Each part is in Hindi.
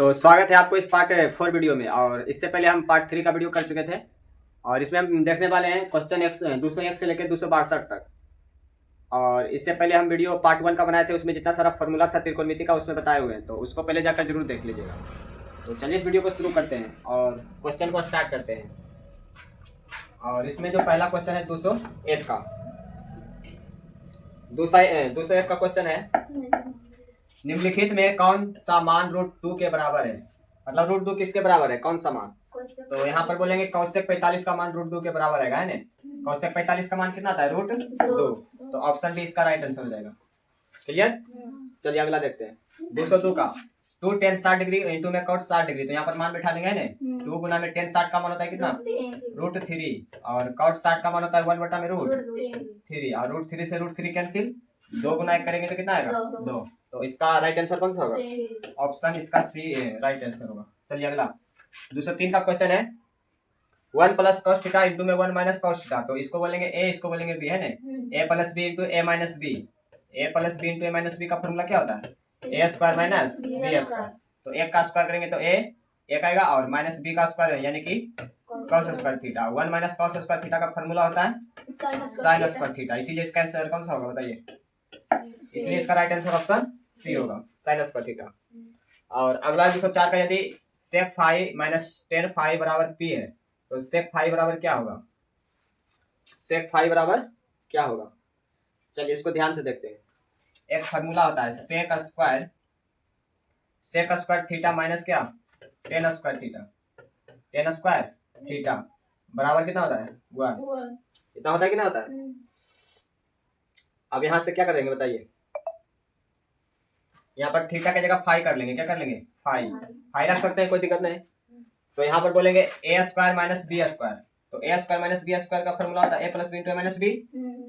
तो स्वागत है आपको इस पार्ट 4 वीडियो में। और इससे पहले हम पार्ट 3 का वीडियो कर चुके थे और इसमें हम देखने वाले हैं क्वेश्चन 201 से लेकर 262 तक। और इससे पहले हम वीडियो पार्ट 1 का बनाए थे, उसमें जितना सारा फॉर्मूला था त्रिकोणमिति का उसमें बताए हुए हैं, तो उसको पहले जाकर जरूर देख लीजिएगा। तो चलिए इस वीडियो को शुरू करते हैं और क्वेश्चन को स्टार्ट करते हैं। और इसमें जो पहला क्वेश्चन है 201 का 201 का क्वेश्चन है, निम्नलिखित में कौन सा मान √2 के बराबर है। मतलब √2 किसके बराबर है, कौन सा मान। तो यहाँ पर बोलेंगे कौशिक 45 का मान √2 के बराबर है ना। कौशिक 45 का मान कितना आता है, √2। तो ऑप्शन डी इसका राइट आंसर हो जाएगा। क्लियर। चलिए अगला देखते हैं 202 का 2 tan 60 डिग्री इंटू में cot 60 डिग्री। तो यहाँ पर मान बैठा लेंगे ना। 2 गुना में tan 60 का मान होता है कितना, √3, और cot 60 का मान होता है 1/में √3, और √3 से √3 कैंसिल, 2 गुना 1 करेंगे तो कितना आएगा, 2। तो इसका राइट आंसर कौन सा होगा, ऑप्शन इसका सी राइट आंसर होगा। चलिए अगला 203 का क्वेश्चन है 1 + cos थीटा इंटू में 1 - cos थीटा। तो इसको बोलेंगे ए, इसको बोलेंगे बी, है ना। a + b into a - b, a + b into a - b का फॉर्मूला क्या होता है, a² - b²। तो एक का स्क्वायर करेंगे तो a एक आएगा, और -b का स्क्वायर यानी कि cos² थीटा। 1 - cos² थीटा का फॉर्मूला होता है sin² थीटा। इसीलिए इसका आंसर कौन सा होगा बताइए, इसलिए इसका राइट आंसर ऑप्शन सी होगा, sin² थीटा। और अगला 204 का यदि sec फाई - tan फाई बराबर p है, तो sec फाई बराबर क्या होगा, sec फाई बराबर क्या होगा। चलिए इसको ध्यान से देखते हैं। एक फार्मूला होता है sec² थीटा माइनस क्या, tan² थीटा। tan² थीटा बराबर कितना होता है, 1। कितना होता है, कितना होता है। अब यहाँ से क्या करेंगे बताइए, यहाँ पर थीटा की जगह फाई कर लेंगे। क्या कर लेंगे, फाई रख सकते हैं, कोई दिक्कत नहीं। तो यहाँ पर बोलेंगे a² - b²। तो a² - b² का फॉर्मूला होता है a + b into a - b।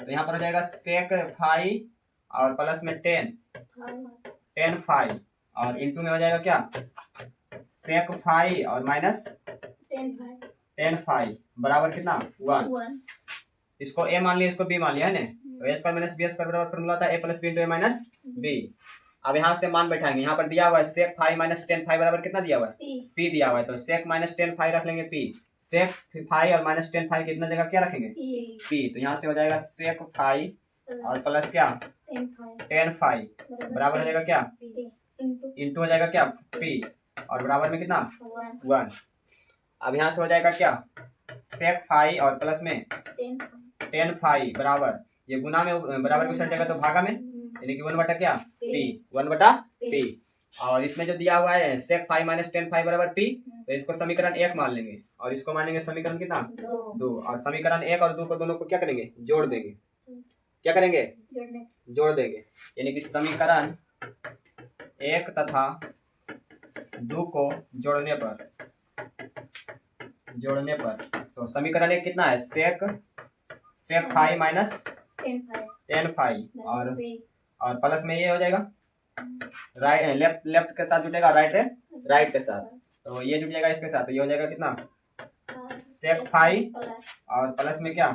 तो यहाँ पर हो जाएगा sec फाई और प्लस में tan फाई, और इंटू में हो जाएगा क्या, sec फाई और माइनस tan फाई बराबर कितना, 1। इसको a मान लिया, इसको b मान लिया, है ना। तो a² - b² बराबर फॉर्मूला होता है a + b into a - b। अब यहाँ से मान बैठाएंगे। यहाँ पर दिया हुआ है sec फाई - tan फाई बराबर कितना दिया हुआ है, p दिया हुआ है। तो sec - tan फाई रख लेंगे p। sec फाई और -tan फाई कितना जगह क्या रखेंगे, p। तो यहाँ से हो जाएगा sec फाई और प्लस क्या, tan फाई बराबर हो जाएगा क्या, इंटू हो जाएगा क्या, p, और बराबर में कितना, 1। अब यहाँ से हो जाएगा क्या, sec फाई और प्लस में tan फाई बराबर, ये गुना में बराबर की साइड जाएगा तो भागा में, यानी कि 1 बटा क्या, p, 1 बटा p। और इसमें जो दिया हुआ है sec फाई - tan फाई बराबर p, तो इसको समीकरण 1 मान लेंगे, और इसको मानेंगे समीकरण कितना, 2। और समीकरण 1 और 2 को दोनों को क्या करेंगे, जोड़ देंगे। क्या करेंगे, जोड़ देंगे, यानी कि समीकरण 1 तथा 2 को जोड़ने पर तो समीकरण 1 कितना है, sec फाई - tan फाई, और प्लस में ये हो जाएगा राइट, लेफ्ट के साथ जुटेगा राइट के साथ, तो ये जुट जाएगा इसके साथ। तो ये हो जाएगा कितना, sec फाई और प्लस में क्या,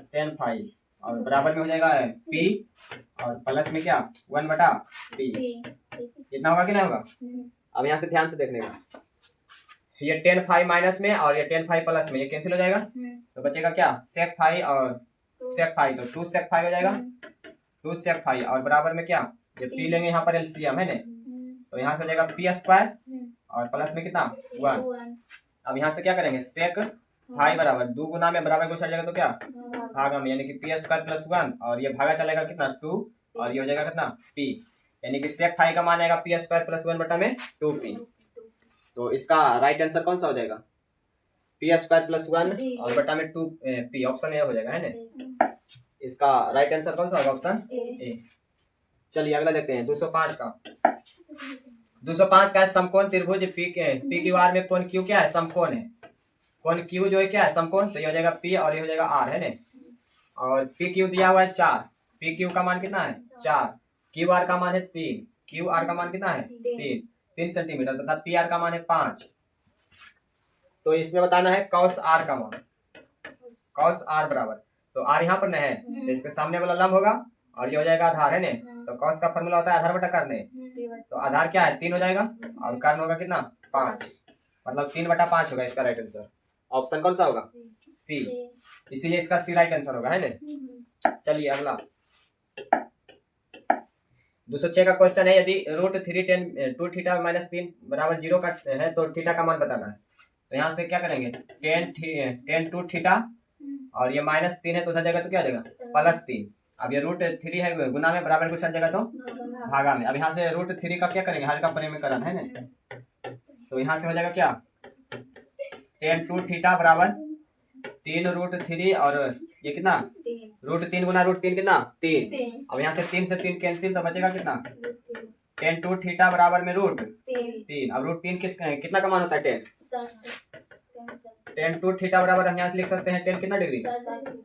tan फाई, और बराबर में हो जाएगा p, और प्लस में क्या, 1 बटा p। कितना होगा, कितना होगा। अब यहाँ से ध्यान से देखने का, ये tan फाई माइनस में और ये tan फाई प्लस में ये कैंसिल हो जाएगा। तो बचेगा क्या, sec फाई और sec फाई, तो 2 sec फाई हो जाएगा, 2 sec फाई, और बराबर में क्या, ये p लेंगे यहाँ पर एलसीएम, है ना। तो यहाँ से हो जाएगा p² और प्लस में कितना, 1। अब यहाँ से क्या करेंगे, sec फाई बराबर 2 गुना में बराबर को चल जाएगा तो क्या, भागा में, यानी कि p² + 1, और ये भागा चलेगा कितना, 2, और ये हो जाएगा कितना, p, यानी कि sec फाई का मान आएगा p² + 1 बटा में 2p। तो इसका राइट आंसर कौन सा हो जाएगा, p² + 1 और बटा में 2p, ऑप्शन ए हो जाएगा, है ना। इसका राइट आंसर कौन सा होगा, ऑप्शन ए। चलिए अगला देखते हैं 205 का 205 का है समकोण त्रिभुज PQR में कोण Q क्या है, समकोण है। कोण Q जो है क्या है, समकोण। तो ये हो जाएगा P और ये हो जाएगा R, है ना। और PQ दिया हुआ है 4, PQ का मान कितना है, 4, QR का मान है 3, QR का मान कितना है, 3 सेंटीमीटर, तथा PR का मान है 5। तो इसमें बताना है cos R का मान, cos R बराबर, तो R यहाँ पर नहीं है, तो इसके सामने वाला लंब होगा और ये हो जाएगा आधार, है ना। तो कॉस का फॉर्मूला होता है आधार बटा कर्ण। तो आधार क्या है 3 हो जाएगा और कर्ण होगा कितना 5, मतलब 3/5 होगा इसका राइट आंसर। ऑप्शन कौन सा होगा सी, इसीलिए इसका सी राइट आंसर होगा, है ना। चलिए अगला 206 का क्वेश्चन है, यदि √3 2 थीटा -3 बराबर 0 का है तो थीटा का मान बताना है। तो यहाँ से क्या करेंगे, टेन 2 थीटा और ये -3 है तो उधर जगह तो क्या हो जाएगा +3। अब ये √3 है गुना में, बराबर कुछ जगह तो भागा में। अब यहाँ से √3 का क्या करेंगे, हल्का परिमीकरण, है ना। तो यहाँ से हो जाएगा क्या, टेन 2 थीटा बराबर 3 √3 और ये कितना √3 गुना √3 कितना 3। अब यहाँ से 3 से 3 कैंसिल तो बचेगा कितना, टेन 2 थीटा बराबर में √3। अब √3 कितना का मान होता है 10 2 थीटा बराबर हम यहाँ से लिख सकते हैं 10 कितना डिग्री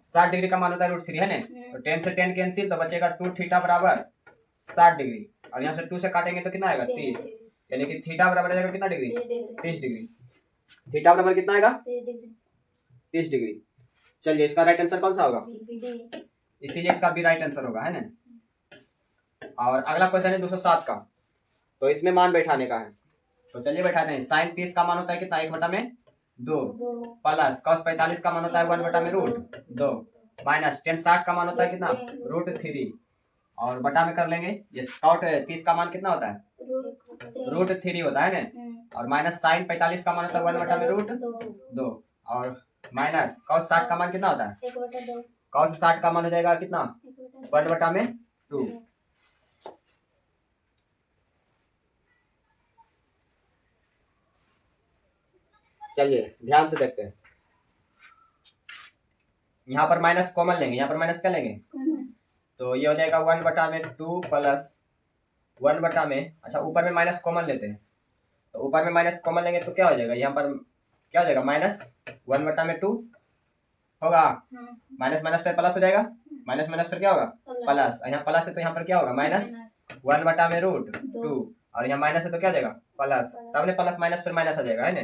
60 डिग्री का मान होता है √3, है ना। तो 10 से 10 कैंसिल तो बचेगा 2 थीटा बराबर 60 डिग्री। और यहाँ से 2 से काटेंगे तो कितना आएगा 30, यानी कि थीटा बराबर आएगा कितना डिग्री 30 डिग्री। थीटा बराबर कितना आएगा 30 डिग्री। चलिए इसका राइट आंसर कौन सा होगा, इसीलिए इसका भी राइट आंसर होगा, है ना। और अगला क्वेश्चन है 207 का, तो इसमें मान बैठाने का है। तो चलिए बैठाते हैं। साइन 30 का मान होता है कितना 1/2 प्लस cos 45 का मान होता है 1/√2 माइनस tan 60 का मान होता है कितना √3 और बटा में कर लेंगे। ये cot 30 का मान कितना होता है √3 होता है ना, और माइनस साइन 45 का मान होता है 1/√2 और माइनस cos 60 का मान कितना होता है cos 60 का मान हो जाएगा कितना 1/2। चलिए ध्यान से देखते हैं, यहाँ पर माइनस कॉमन लेंगे, यहाँ पर माइनस क्या लेंगे, तो ये हो जाएगा 1/2 प्लस 1/, अच्छा ऊपर में माइनस कॉमन लेते हैं, तो ऊपर में माइनस कॉमन लेंगे तो क्या हो जाएगा, यहाँ पर क्या हो जाएगा -1/2 होगा, माइनस माइनस पर प्लस हो जाएगा, माइनस माइनस पर क्या होगा प्लस, यहाँ प्लस है तो यहाँ पर क्या होगा -1/√2 और यहाँ माइनस है तो क्या हो जाएगा प्लस, तब ने प्लस माइनस पर माइनस आ जाएगा, है ना।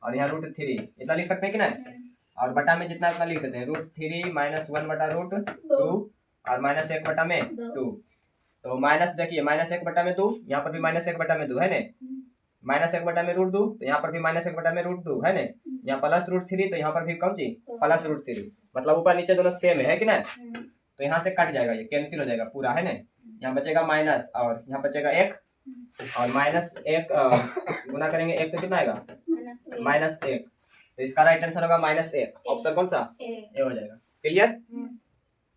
और यहाँ √3 इतना लिख सकते हैं कि नहीं, और बटा में जितना उतना लिख देते हैं √3 माइनस 1/√2 और -1/2। तो माइनस देखिए -1/2, यहाँ पर भी -1/2 है ना, -1/√2 तो यहाँ पर भी -1/√2 है ना, यहाँ प्लस √3 तो यहाँ पर भी कौन सी प्लस √3, मतलब ऊपर नीचे दोनों सेम है कि ना। तो यहाँ से कट जाएगा, ये कैंसिल हो जाएगा पूरा, है ना। यहाँ बचेगा माइनस और यहाँ बचेगा 1 और -1 गुना करेंगे 1 तो कितना आएगा -1। तो इसका राइट आंसर होगा -1, ऑप्शन कौन सा ए हो जाएगा। क्लियर।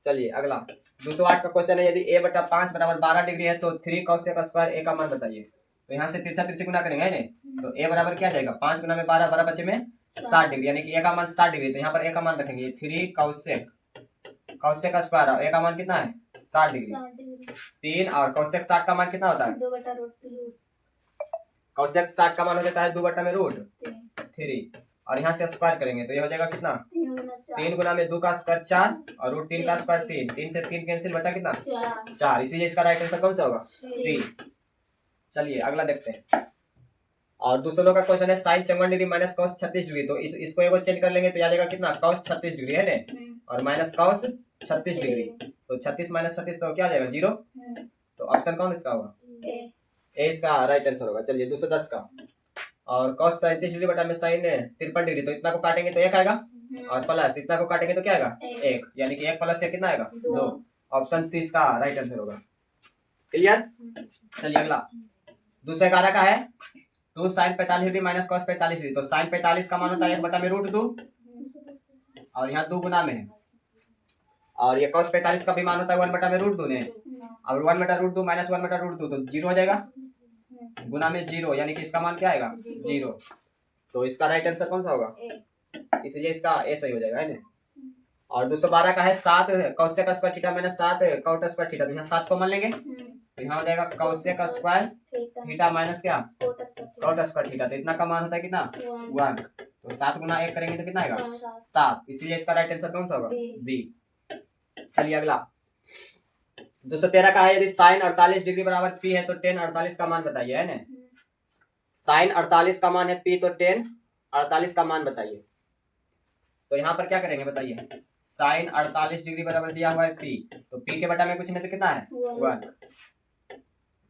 चलिए अगला 208 का क्वेश्चन है, यदि a/5 बराबर 12 डिग्री है तो 3 cos स्क्वायर a का मान बताइए। तो यहाँ से तिरछा तिरछी गुना करेंगे, है ना। तो a बराबर क्या जाएगा 5 गुना में 12 12 बचे में 60 डिग्री, यानी कि a का मान 60 डिग्री। तो यहाँ पर a का मान रखेंगे 3 cos का स्क्वायर, a का मान कितना है 60 डिग्री 3 और cos 60 का मान कितना होता है cos 60 का मान हो जाता है 2/√3 और यहाँ से स्क्वायर करेंगे तो ये हो जाएगा कितना 3 गुना में 2 का स्क्वायर 4 और √3 का स्क्वायर 3 से 3 कैंसिल बचा कितना 4, इसीलिए इसका राइट आंसर कौन सा होगा सी। चलिए अगला देखते हैं। और 209 का क्वेश्चन है, sine 54 degree minus cos 36 degree. तो इसको एगो चेंज कर लेंगे तो आ जाएगा कितना cos 36 डिग्री, है ना, और माइनस cos 36 डिग्री। तो 36 माइनस 36 तो क्या आ जाएगा 0। तो ऑप्शन कौन इसका होगा ए इसका राइट आंसर होगा। चलिए 210 का, और cos 37 डिग्री बटा में साइन 53 डिग्री, तो इतना को काटेंगे तो 1 आएगा और प्लस इतना को काटेंगे तो क्या आएगा 1, यानी कि 1 प्लस 1 कितना आएगा 2। ऑप्शन सी इसका राइट आंसर होगा। क्लियर। चलिए अगला 211 का है, 2 sine 45 degree minus cos 45 degree. तो साइन 45 का मान होता है 1/√2 और यहाँ 2 गुना में है, और ये cos 45 का भी मान होता है 1/√2 ने, और 1/√2 माइनस 1/√2 तो 0 हो जाएगा, गुना में 0, यानी कि इसका मान क्या आएगा 0। तो इसका राइट आंसर कौन सा होगा, इसलिए इसका ए सही हो जाएगा, है ना। और 212 का है, 7 cos का square theta minus 7 cot square theta. तो यहाँ 7 कॉमन लेंगे तो यहाँ हो जाएगा cos का स्क्वायर थीटा माइनस क्या cot स्क्वायर थीटा। तो इतना का मान होता है कितना 1। तो 7 गुना 1 करेंगे तो कितना आएगा 7, इसीलिए इसका राइट आंसर कौन सा होगा बी। चलिए अगला 213 का है, यदि साइन 48 डिग्री बराबर पी है तो tan 48 का मान बताइए, है ना। साइन 48 का मान है पी, तो tan 48 का मान बताइए। तो यहाँ पर क्या करेंगे बताइए, साइन 48 डिग्री बराबर दिया हुआ है पी, तो पी के बटा में कुछ नहीं तो कितना है 1।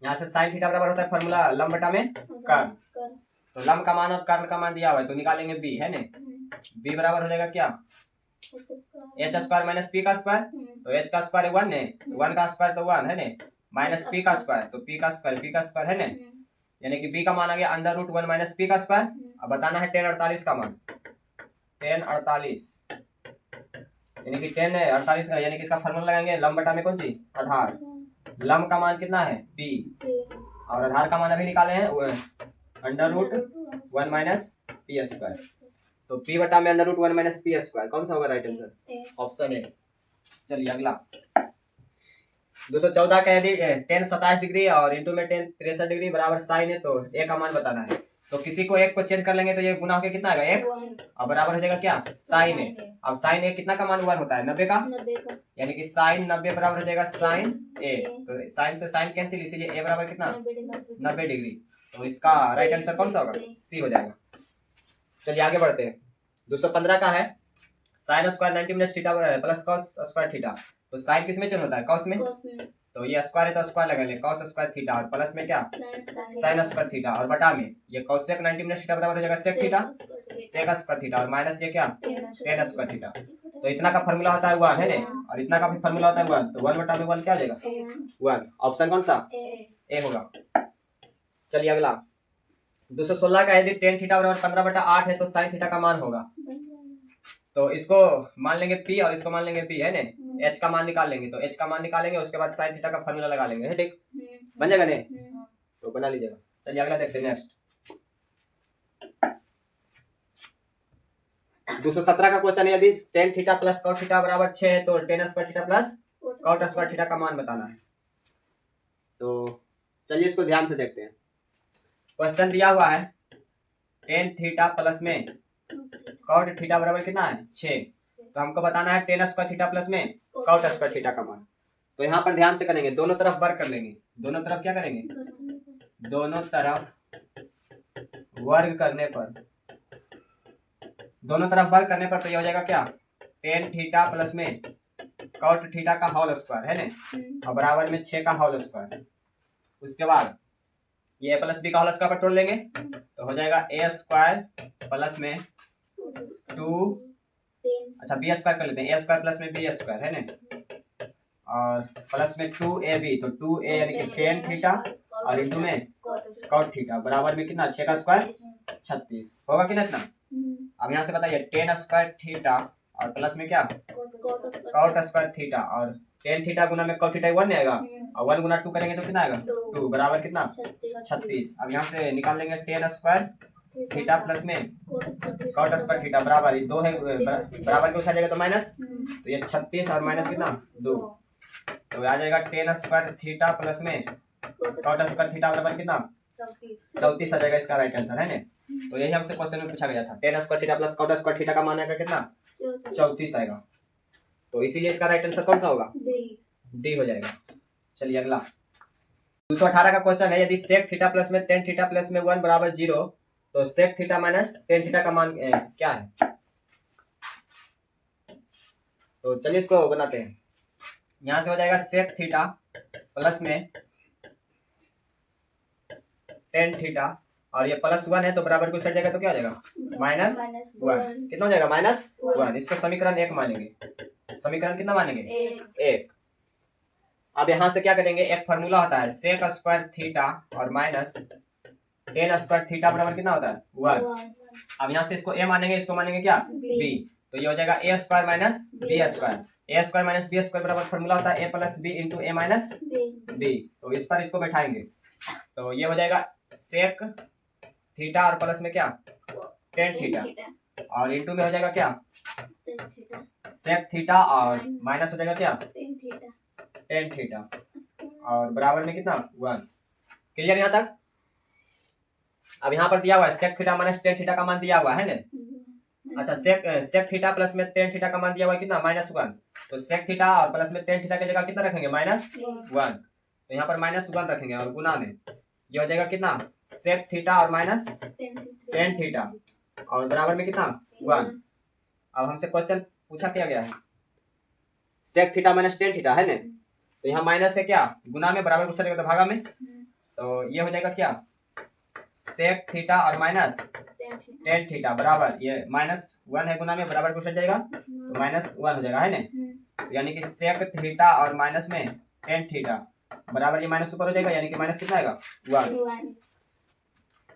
यहाँ से साइन थीटा बराबर होता है फॉर्मूला लंब बटा में कर्ल, तो लंब का मान और कर्ल का मान दिया हुआ है तो निकालेंगे बी है ना, बी बराबर हो जाएगा क्या एच स्क्वायर माइनस पी का स्क्वायर, तो एच का स्क्वायर 1 है, 1 का स्क्वायर तो 1 है ना, माइनस पी का स्क्वायर तो पी का स्क्वायर है ना, यानी कि बी का मान आ गया √1 माइनस पी का स्क्वायर। अब बताना है tan 48 का मान, tan 48 यानी कि tan 48 यानी कि इसका फॉर्मूला लगाएंगे लंब बटा में कौन सी आधार, लंब का मान कितना है p और आधार का मान अभी निकाले हैं √1 माइनस पी स्क्वायर, तो p बटा में √1 माइनस पी स्क्वायर कौन सा होगा राइट आंसर, ऑप्शन ए। चलिए अगला 214 का यदि tan 27 डिग्री और इंटू में tan 63 डिग्री बराबर साइन है तो ए का मान बताना है, तो किसी को एक को चेंज कर लेंगे तो ये गुना होकर कितना आएगा 1 और बराबर हो जाएगा क्या साइन ए। अब साइन ए कितना का मान 1 होता है 90 का, यानी कि साइन 90 बराबर हो जाएगा साइन ए, तो साइन से साइन कैंसिल, इसीलिए ए बराबर कितना 90 डिग्री, तो इसका राइट आंसर कौन सा होगा सी हो जाएगा। चलिए आगे बढ़ते हैं 215 का है sine square 90 minus theta plus cos square theta, तो साइन किस में चेंज होता है कॉस में, तो ये स्क्वायर है तो स्क्वायर लगा ले कॉस स्क्वायर थीटा और प्लस में क्या साइन स्क्वायर थीटा और बटा में ये कोसेक 90 माइनस थीटा बराबर हो जाएगा sec theta sec square theta और माइनस ये क्या टेन स्क्वायर थीटा, तो इतना का फार्मूला होता है 1 है ना, और इतना का भी फार्मूला होता है 1, तो 1 बटा में 1 क्या आ जाएगा 1, ऑप्शन कौन सा ए होगा। चलिए अगला 216 का यदि tan थीटा बराबर 15/8 है तो साइन थीटा का मान होगा, तो इसको मान लेंगे p और इसको मान लेंगे p है ना, h का मान निकाल लेंगे, तो h का मान निकालेंगे उसके बाद साइन थीटा का फार्मूला लगा लेंगे है ठीक, बन जाएगा ने, तो बना लीजिएगा। चलिए अगला देखते हैं नेक्स्ट 217 का क्वेश्चन है यदि tan theta plus cot theta बराबर 6 है तो tan square theta plus cot square theta का मान बताना है, तो चलिए इसको ध्यान से देखते हैं। क्वेश्चन दिया हुआ है tan थीटा प्लस में cot थीटा बराबर कितना है 6, तो हमको बताना है tan स्क्वायर थीटा प्लस में cot स्क्वायर थीटा का मान, तो यहाँ पर ध्यान से करेंगे दोनों तरफ वर्ग कर लेंगे, दोनों तरफ क्या करेंगे दोनों तरफ वर्ग करने पर, दोनों तरफ वर्ग करने पर तो ये हो जाएगा क्या tan थीटा प्लस में cot थीटा का होल स्क्वायर है ना और बराबर में 6 का होल स्क्वायर, उसके बाद ये प्लस बी का होल स्क्वायर पर तोड़ लेंगे तो हो जाएगा ए स्क्वायर प्लस में 2 अच्छा बी स्क्वायर कर लेते हैं, ए स्क्वायर प्लस में बी स्क्वायर है ना और प्लस में 2ab, तो 2a यानी कि tan थीटा और इंटू में cot थीटा बराबर में कितना 6 का स्क्वायर 36 होगा कि ना इतना। अब यहाँ से बताइए tan स्क्वायर थीटा और प्लस में क्या cot स्क्वायर थीटा और tan थीटा गुना में cot थीटा 1 नहीं आएगा और 1 गुना 2 करेंगे तो कितना आएगा 2 बराबर कितना 36। अब यहाँ से निकाल लेंगे tan स्क्वायर थीटा प्लस में cot स्क्वायर थीटा बराबर 2 है बराबर के उस आ जाएगा तो माइनस, तो ये 36 और माइनस कितना 2, तो आ जाएगा tan स्क्वायर थीटा प्लस में cot स्क्वायर थीटा बराबर कितना 34 आ जाएगा इसका राइट आंसर है ना। तो यही हमसे क्वेश्चन में पूछा गया था tan square theta plus cot square theta का मान आएगा कितना 34 आएगा, तो इसीलिए इसका राइट आंसर कौन सा होगा डी हो जाएगा। चलिए अगला 218 का क्वेश्चन है यदि sec थीटा प्लस में tan थीटा प्लस में 1 बराबर 0 तो sec theta minus tan theta का मान क्या है, तो चलिए इसको बनाते हैं। यहाँ से हो जाएगा sec थीटा प्लस में tan थीटा और ये प्लस 1 है तो बराबर को सेट जाएगा तो क्या हो जाएगा -1, कितना हो जाएगा -1, इसको समीकरण 1 मानेंगे, समीकरण कितना मानेंगे 1। अब यहाँ से क्या करेंगे एक फार्मूला होता है sec स्क्वायर थीटा और माइनस tan स्क्वायर थीटा बराबर कितना होता है 1। अब यहाँ से इसको a मानेंगे इसको मानेंगे क्या b, तो ये हो जाएगा a square minus b square, a square minus b square बराबर फार्मूला होता है a plus b into a minus b, तो इस पर इसको बैठाएंगे तो ये हो जाएगा sec थीटा और प्लस में क्या tan थीटा और इंटू में हो जाएगा क्या sec थीटा और माइनस हो जाएगा क्या tan थीटा और बराबर में कितना 1। क्लियर यहाँ तक। अब यहाँ पर दिया हुआ है sec theta minus tan theta का मान दिया हुआ है ना, अच्छा sec थीटा प्लस में tan थीटा का मान दिया हुआ है कितना -1, तो sec थीटा और प्लस में tan थीटा की जगह कितना रखेंगे -1, तो यहाँ पर -1 रखेंगे और गुना में ये हो जाएगा कितना sec थीटा और माइनस tan थीटा और बराबर में कितना 1। अब हमसे क्वेश्चन पूछा क्या गया है, sec theta minus tan theta है ना, तो यहाँ माइनस है क्या, गुना में बराबर पूछा जाएगा तो भागा में, तो ये हो जाएगा क्या, सेक थीटा और माइनस टेन थीटा बराबर ये माइनस वन है, गुना में बराबर पूछा जाएगा तो माइनस वन हो जाएगा है ना, यानी कि सेक थीटा और माइनस में टेन थीटा बराबर ये माइनस ऊपर हो जाएगा, यानी कि माइनस कितना आएगा, वन।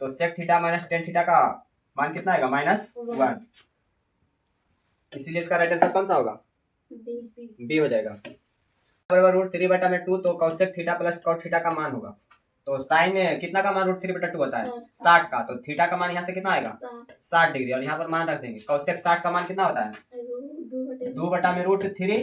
तो sec theta minus tan theta का मान कितना आएगा, माइनस वन। इसीलिए इसका राइट आंसर कौन सा होगा, बी हो जाएगा। बराबर रूट थ्री बटा में टू, तो cosec theta plus cot theta का मान होगा, तो साइन कितना का मान रूट थ्री बटा टू होता है, 60 का, तो थीटा का मान यहाँ से कितना आएगा, 60 डिग्री, और यहाँ पर मान रख देंगे, कॉसेक 60 का मान कितना होता है, 2 बटा में रूट थ्री,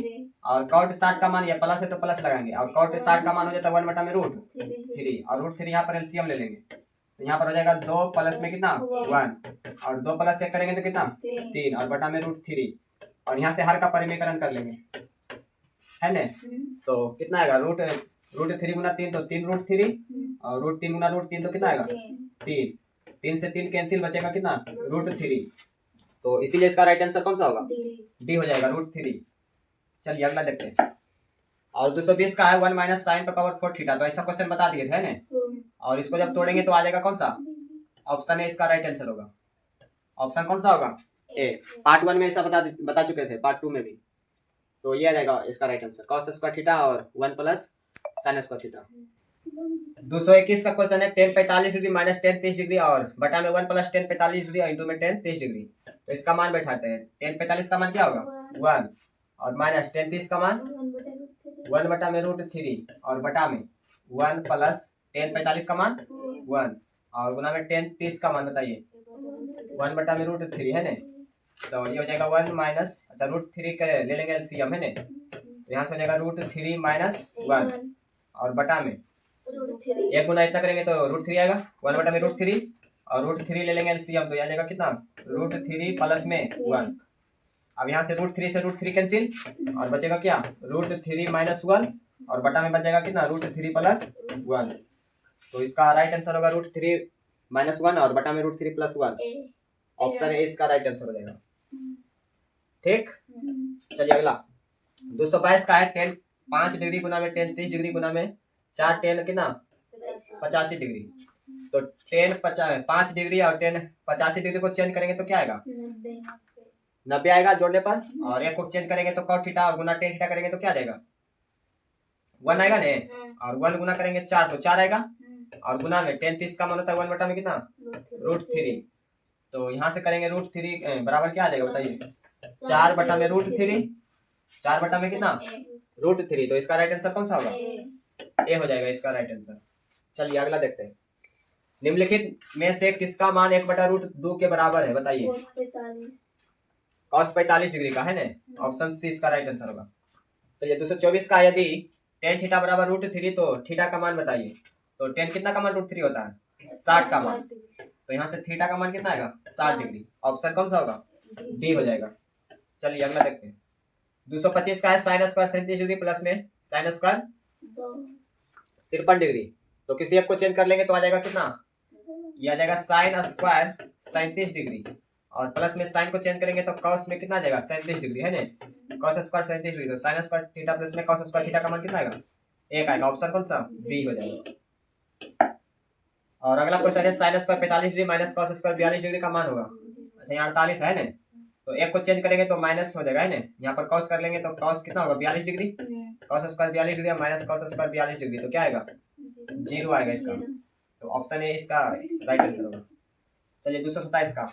और कॉट 60 का मान, ये प्लस है तो प्लस लगाएंगे, और कॉट 60 का मान हो जाता है 1 बटा में रूट थ्री, और रूट थ्री यहाँ पर एलसीएम ले लेंगे, तो यहाँ पर हो जाएगा 2 प्लस में कितना 1, और 2 प्लस 1 करेंगे तो कितना 3, और बटा में रूट थ्री, और यहाँ से हर का परिमीकरण कर लेंगे है ना, तो कितना आएगा, रूट थ्री गुना तीन तो 3 रूट थ्री, और रूट 3 गुना रूट 3 तो कितना आएगा 3, 3 से 3 कैंसिल, बचेगा कितना रूट थ्री, तो इसीलिए इसका राइट आंसर कौन सा होगा, डी हो जाएगा, रूट थ्री। चलिए अगला देखते हैं, और 220 का है 1 माइनस साइन पर पावर 4 थीटा, तो ऐसा क्वेश्चन बता दिए थे ना, और इसको जब तोड़ेंगे तो आ जाएगा कौन सा, ऑप्शन ए इसका राइट आंसर होगा, ऑप्शन कौन सा होगा, ए। पार्ट 1 में ऐसा बता चुके थे, पार्ट 2 में भी, तो ये आ जाएगा इसका right answer, cos square theta और 1 प्लस साइन स्क्वायर थीटा। 221 का क्वेश्चन है 10 45 डिग्री माइनस 10 30 डिग्री, और बटा में 1 प्लस 10 45 डिग्री और इंटू में 10 30 डिग्री, तो इसका मान बैठाते हैं, 10 45 का मान क्या होगा 1, और माइनस 10 30 का मान 1 बटा में रूट थ्री, और बटा में 1 प्लस 10 45 का मान 1, और गुना में 10 30 का मान बताइए 1 बटा में रूट थ्री है ना, तो ये हो जाएगा 1 माइनस, अच्छा रूट थ्री के ले लेंगे एलसीएम है ना, तो यहाँ से हो जाएगा रूट थ्री माइनस 1, और बटा में एक गुना इतना करेंगे तो रूट थ्री आएगा, 1 बटा में रूट थ्री, और रूट थ्री ले लेंगे एलसीएम, तो यहाँ जाएगा कितना रूट थ्री प्लस में 1, अब यहाँ से रूट थ्री कैंसिल, और बचेगा क्या रूट थ्री माइनस 1, और बटा में बचेगा कितना रूट थ्री प्लस 1, तो इसका राइट आंसर होगा रूट थ्री माइनस 1 और बटा में root three plus 1, option A इसका राइट आंसर हो जाएगा, ठीक। चलिए अगला 222 का है 10 5 डिग्री गुना में 10 30 डिग्री गुना में 4 10 कितना 85 डिग्री, तो 10 5 डिग्री और 10 85 डिग्री को चेंज करेंगे तो क्या आएगा 90 आएगा जोड़ने पर, और एक को चेंज करेंगे तो कॉट थीटा और गुना टेन थीटा करेंगे तो क्या आ जाएगा 1 आएगा ने, और 1 गुना करेंगे 4 तो 4 आएगा, और गुना में 10 30 का मान होता है 1 बटा में कितना रूट थ्री, तो यहाँ से करेंगे रूट थ्री बराबर क्या आ जाएगा बताइए 4 बटा में रूट थ्री, 4 बटा में कितना रूट थ्री, तो इसका राइट आंसर कौन सा होगा ए हो जाएगा इसका राइट आंसर। चलिए अगला देखते हैं, निम्नलिखित में से किसका मान 1 बटा रूट 2 के बराबर है बताइए, कॉस 45 डिग्री का है ना, ऑप्शन सी इसका राइट आंसर होगा। चलिए 224 का यदि टेन थीटा बराबर रूट थ्री, तो थीटा का मान बताइए, तो टेन कितना का मान रूट थ्री होता है 60 का मान, तो यहाँ से थीटा का मान कितना आएगा 60 डिग्री, ऑप्शन कौन सा होगा डी हो जाएगा। चलिए अगला देखते हैं, 225 का है साइन स्क्वायर 37 डिग्री प्लस में साइन स्क्वायर 53 डिग्री, तो किसी एक को चेंज कर लेंगे तो आ जाएगा कितना, ये आ जाएगा साइन स्क्वायर 37 डिग्री, और प्लस में साइन को चेंज करेंगे तो कॉस में कितना आ जाएगा 37 डिग्री है ना, कॉस स्क्वायर 37 डिग्री, तो साइन स्क्वायर थीटा प्लस में कॉस स्क्वायर थीटा का मान कितना आएगा एक आएगा, ऑप्शन कौन सा बी हो जाएगा। और अगला क्वेश्चन है sine square 45 degree minus cos square 42 degree का मान होगा, अच्छा यहाँ 48 है ना, तो एक को चेंज करेंगे तो माइनस हो जाएगा है ना, यहाँ पर कॉस कर लेंगे तो कॉस कितना होगा 42 degree, cos square 42 degree minus cos square 42 degree, तो क्या आएगा 0 आएगा इसका, तो ऑप्शन ए इसका राइट आंसर होगा। चलिए 227 का,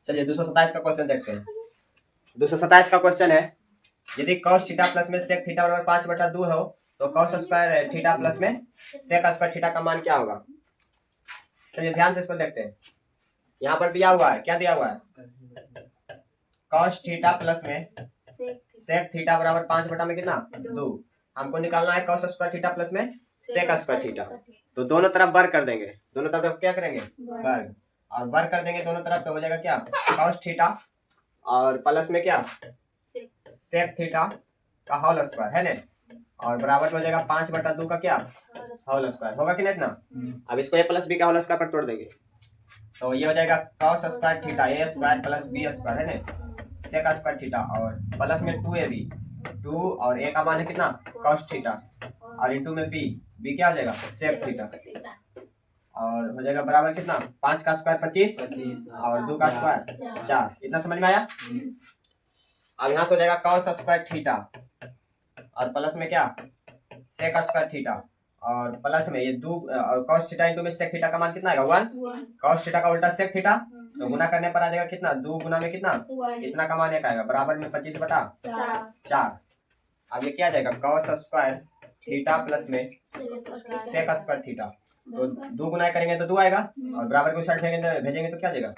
चलिए 227 का क्वेश्चन देखते हैं। 227 का क्वेश्चन है यदि cos थीटा प्लस में sec थीटा बराबर 5 बटा 2 हो, तो cos स्क्वायर थीटा प्लस में sec स्क्वायर थीटा का मान क्या होगा। चलिए ध्यान से इसको देखते हैं, यहाँ पर दिया हुआ है, क्या दिया हुआ है cos थीटा प्लस में sec थीटा बराबर 5 बटा में कितना 2, हमको निकालना है cos स्क्वायर थीटा प्लस में sec स्क्वायर थीटा, तो दोनों तरफ वर्ग कर देंगे, दोनों तरफ क्या करेंगे वर्ग, और वर्ग कर देंगे दोनों तरफ तो हो जाएगा क्या cos थीटा और प्लस में क्या sec थीटा का होल स्क्वायर है ना, और बराबर हो जाएगा 5 बटा 2 का क्या होल स्क्वायर होगा कि नहीं इतना। अब इसको a प्लस बी का होल स्क्वायर पर तोड़ देंगे, तो ये हो जाएगा कॉस स्क्वायर थीटा ए स्क्वायर प्लस बी स्क्वायर है ना, सेक स्क्वायर थीटा, और प्लस में 2ab, 2 और ए का मान है कितना कॉस थीटा, और इंटू में बी क्या हो जाएगा सेक थीटा, और हो जाएगा बराबर कितना 5 का स्क्वायर 25 और 2 का स्क्वायर 4। इतना समझ में आया। अब यहाँ से हो जाएगा कॉस स्क्वायर थीटा और प्लस में क्या सेक स्क्वायर थीटा, और प्लस में ये 2 और कॉस थीटा इंटू में सेक थीटा का मान कितना आएगा 1, कॉस थीटा का उल्टा सेक थीटा, तो गुना करने पर आ जाएगा कितना 2 गुना में कितना इतना का मान एक आएगा बराबर में 25/4। अब ये क्या आ जाएगा कॉस स्क्वायर थीटा प्लस में सेक स्क्वायर थीटा, तो 2 गुना करेंगे तो 2 आएगा, और बराबर को साइड भेजेंगे तो क्या आ जाएगा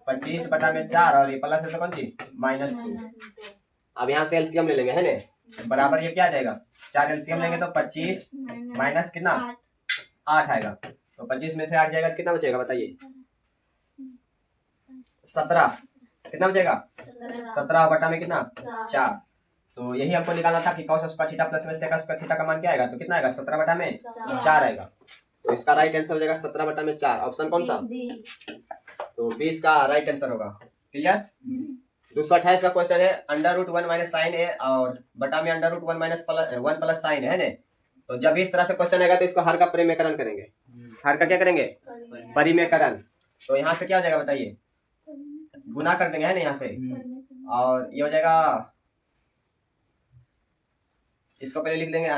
25/4, और ये प्लस है तो कौन सी -2। अब यहाँ से एलसीएम ले लेंगे है ना, बराबर ये क्या आ जाएगा 4 एलसीएम लेंगे तो 25 माइनस कितना 8 आएगा, तो 25 में से 8 जाएगा कितना बचेगा बताइए 17, कितना बचेगा 17 बटा में कितना 4। तो यही हमको निकालना था कि cos स्क्वायर थीटा प्लस में सेक स्क्वायर थीटा का मान क्या आएगा, तो कितना आएगा 17 बटा में 4 आएगा, तो इसका राइट आंसर हो जाएगा 17 बटा में 4, ऑप्शन कौन सा, तो 20 का राइट आंसर होगा। क्लियर। 228 का क्वेश्चन है √1 माइनस साइन ए और बटा में √1 माइनस 1 प्लस साइन है ना, तो जब इस तरह से क्वेश्चन आएगा तो इसको हर का परिमेयकरण करेंगे, हर का क्या करेंगे परिमेयकरण, तो यहाँ से क्या हो जाएगा बताइए गुना कर देंगे है ना यहाँ से, और ये हो जाएगा इसको पहले लिख देंगे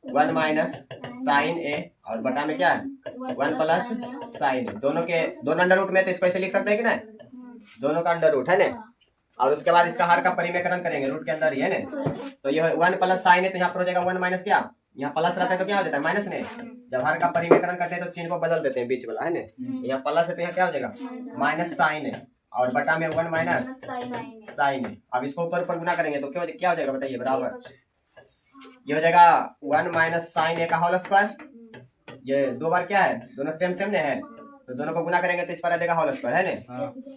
√1 माइनस साइन ए और बटा में क्या है 1 प्लस साइन, दोनों अंडर रूट में, तो इसको ऐसे लिख सकते हैं कि ना दोनों का अंडर रूट है ना, और उसके बाद इसका हर का परिमेयकरण करेंगे रूट के अंदर ही है ना, तो ये 1 प्लस साइन है तो यहाँ पर हो जाएगा 1 माइनस क्या, यहाँ प्लस रहता है तो क्या हो जाता है माइनस ने, जब हर का परिमेयकरण करते हैं तो चिन्ह को बदल देते हैं बीच वाला है ना, यहाँ प्लस है तो यहाँ क्या हो जाएगा माइनस साइन है, और बटा में 1 माइनस साइन है। अब इसको ऊपर ऊपर गुना करेंगे तो क्या हो जाएगा बताइए बराबर, ये हो जाएगा 1 माइनस साइन ए का होल स्क्वायर, ये 2 बार क्या है दोनों सेम ने है, तो दोनों को गुना करेंगे तो इस पर आ जाएगा होल स्क्वायर है ना,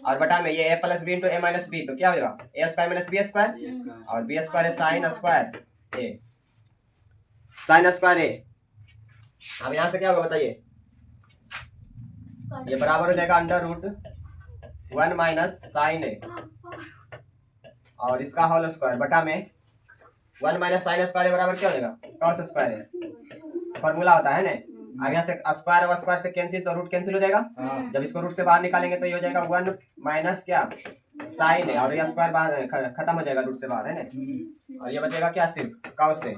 और बटा में ये a plus B into A minus B, तो क्या होगा A square minus B square, और बी स्क्वायर है sine square A, sine square A. अब यहाँ से क्या होगा बताइए, ये बराबर हो जाएगा √1 माइनस साइन ए और इसका होल स्क्वायर बटा में 1 माइनस साइन स्क्वायर बराबर क्या हो जाएगा कॉस स्क्वायर है, फॉर्मूला होता है ना। अब यहाँ से स्क्वायर और स्क्वायर से कैंसिल, तो रूट कैंसिल हो जाएगा, जब इसको रूट से बाहर निकालेंगे तो ये हो जाएगा 1 माइनस क्या साइन है, और ये स्क्वायर बाहर खत्म हो जाएगा रूट से बाहर है ना, और ये बचेगा क्या सिर्फ कॉस से।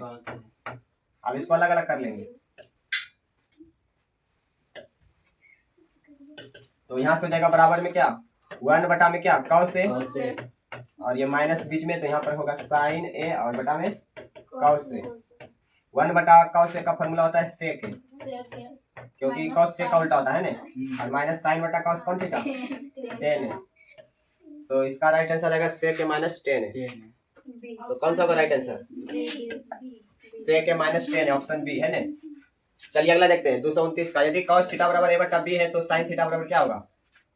अब इसको अलग अलग कर लेंगे, तो यहाँ से हो जाएगा बराबर में क्या 1 बटा में क्या कॉस से, और ये माइनस बीच में, तो यहाँ पर होगा साइन ए और बटा में कॉस से। 1 बटा कॉस से का फॉर्मूला होता है सेक, क्योंकि कॉस से का उल्टा होता है ना, और माइनस साइन बटा कॉस कौन थीटा 10 है, तो इसका राइट आंसर आएगा सेक के -10 है, तो कौन सा होगा राइट आंसर सेक के -10 है, ऑप्शन बी है ना। चलिए अगला देखते हैं 229 का, यदि cos थीटा बराबर a बटा b है तो sin थीटा बराबर क्या होगा,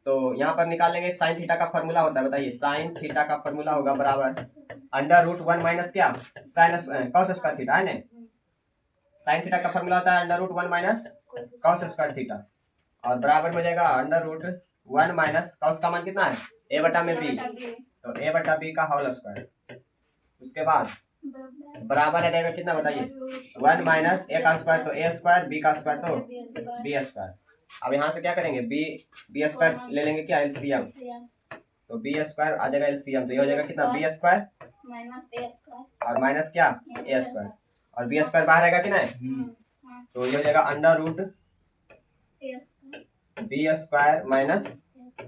तो यहाँ पर निकाल लेंगे sin थीटा का फॉर्मूला होता है बताइए, sin थीटा का फॉर्मूला होगा बराबर √1 माइनस क्या sin cos स्क्वायर थीटा है ना, sin थीटा का फॉर्मूला होता है √1 माइनस cos स्क्वायर थीटा, और बराबर हो जाएगा √1 माइनस cos का मान कितना है a बटा में b, तो a बटा b का होल स्क्वायर, उसके बाद बराबर आ जाएगा कितना बताइए 1 माइनस a का स्क्वायर तो a स्क्वायर, b का स्क्वायर तो b स्क्वायर। अब यहाँ से क्या करेंगे b स्क्वायर ले लेंगे क्या एलसीएम, तो b स्क्वायर आ जाएगा एलसीएम, तो ये हो जाएगा कितना b स्क्वायर और माइनस क्या a स्क्वायर, और b स्क्वायर बाहर आएगा कि नहीं, तो ये हो जाएगा √b square minus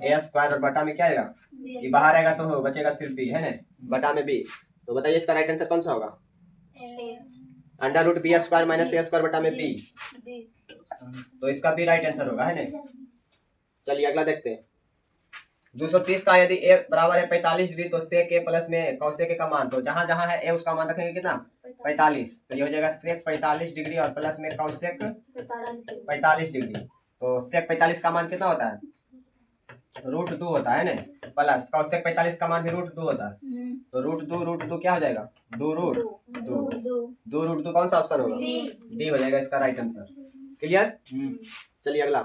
a square, और बटा में क्या आएगा ये बाहर आएगा तो बचेगा सिर्फ b है ना बटा में b, तो बताइए इसका राइट आंसर कौन सा होगा √b square minus a square बटा में b, तो इसका भी राइट आंसर होगा है ना। चलिए अगला देखते हैं 230 का, यदि a बराबर है 45 डिग्री तो सेक a प्लस में cos a का मान, तो जहां जहां है a उसका मान रखेंगे कितना 45, तो ये हो जाएगा सेक 45 डिग्री और प्लस में cos 45 डिग्री, तो सेक 45 का मान कितना होता है √2 होता है ना, प्लस cos 45 का मान भी √2 होता है, तो √2 क्या हो जाएगा 2√2 कौन सा ऑप्शन होगा डी हो जाएगा इसका राइट आंसर। क्लियर। चलिए अगला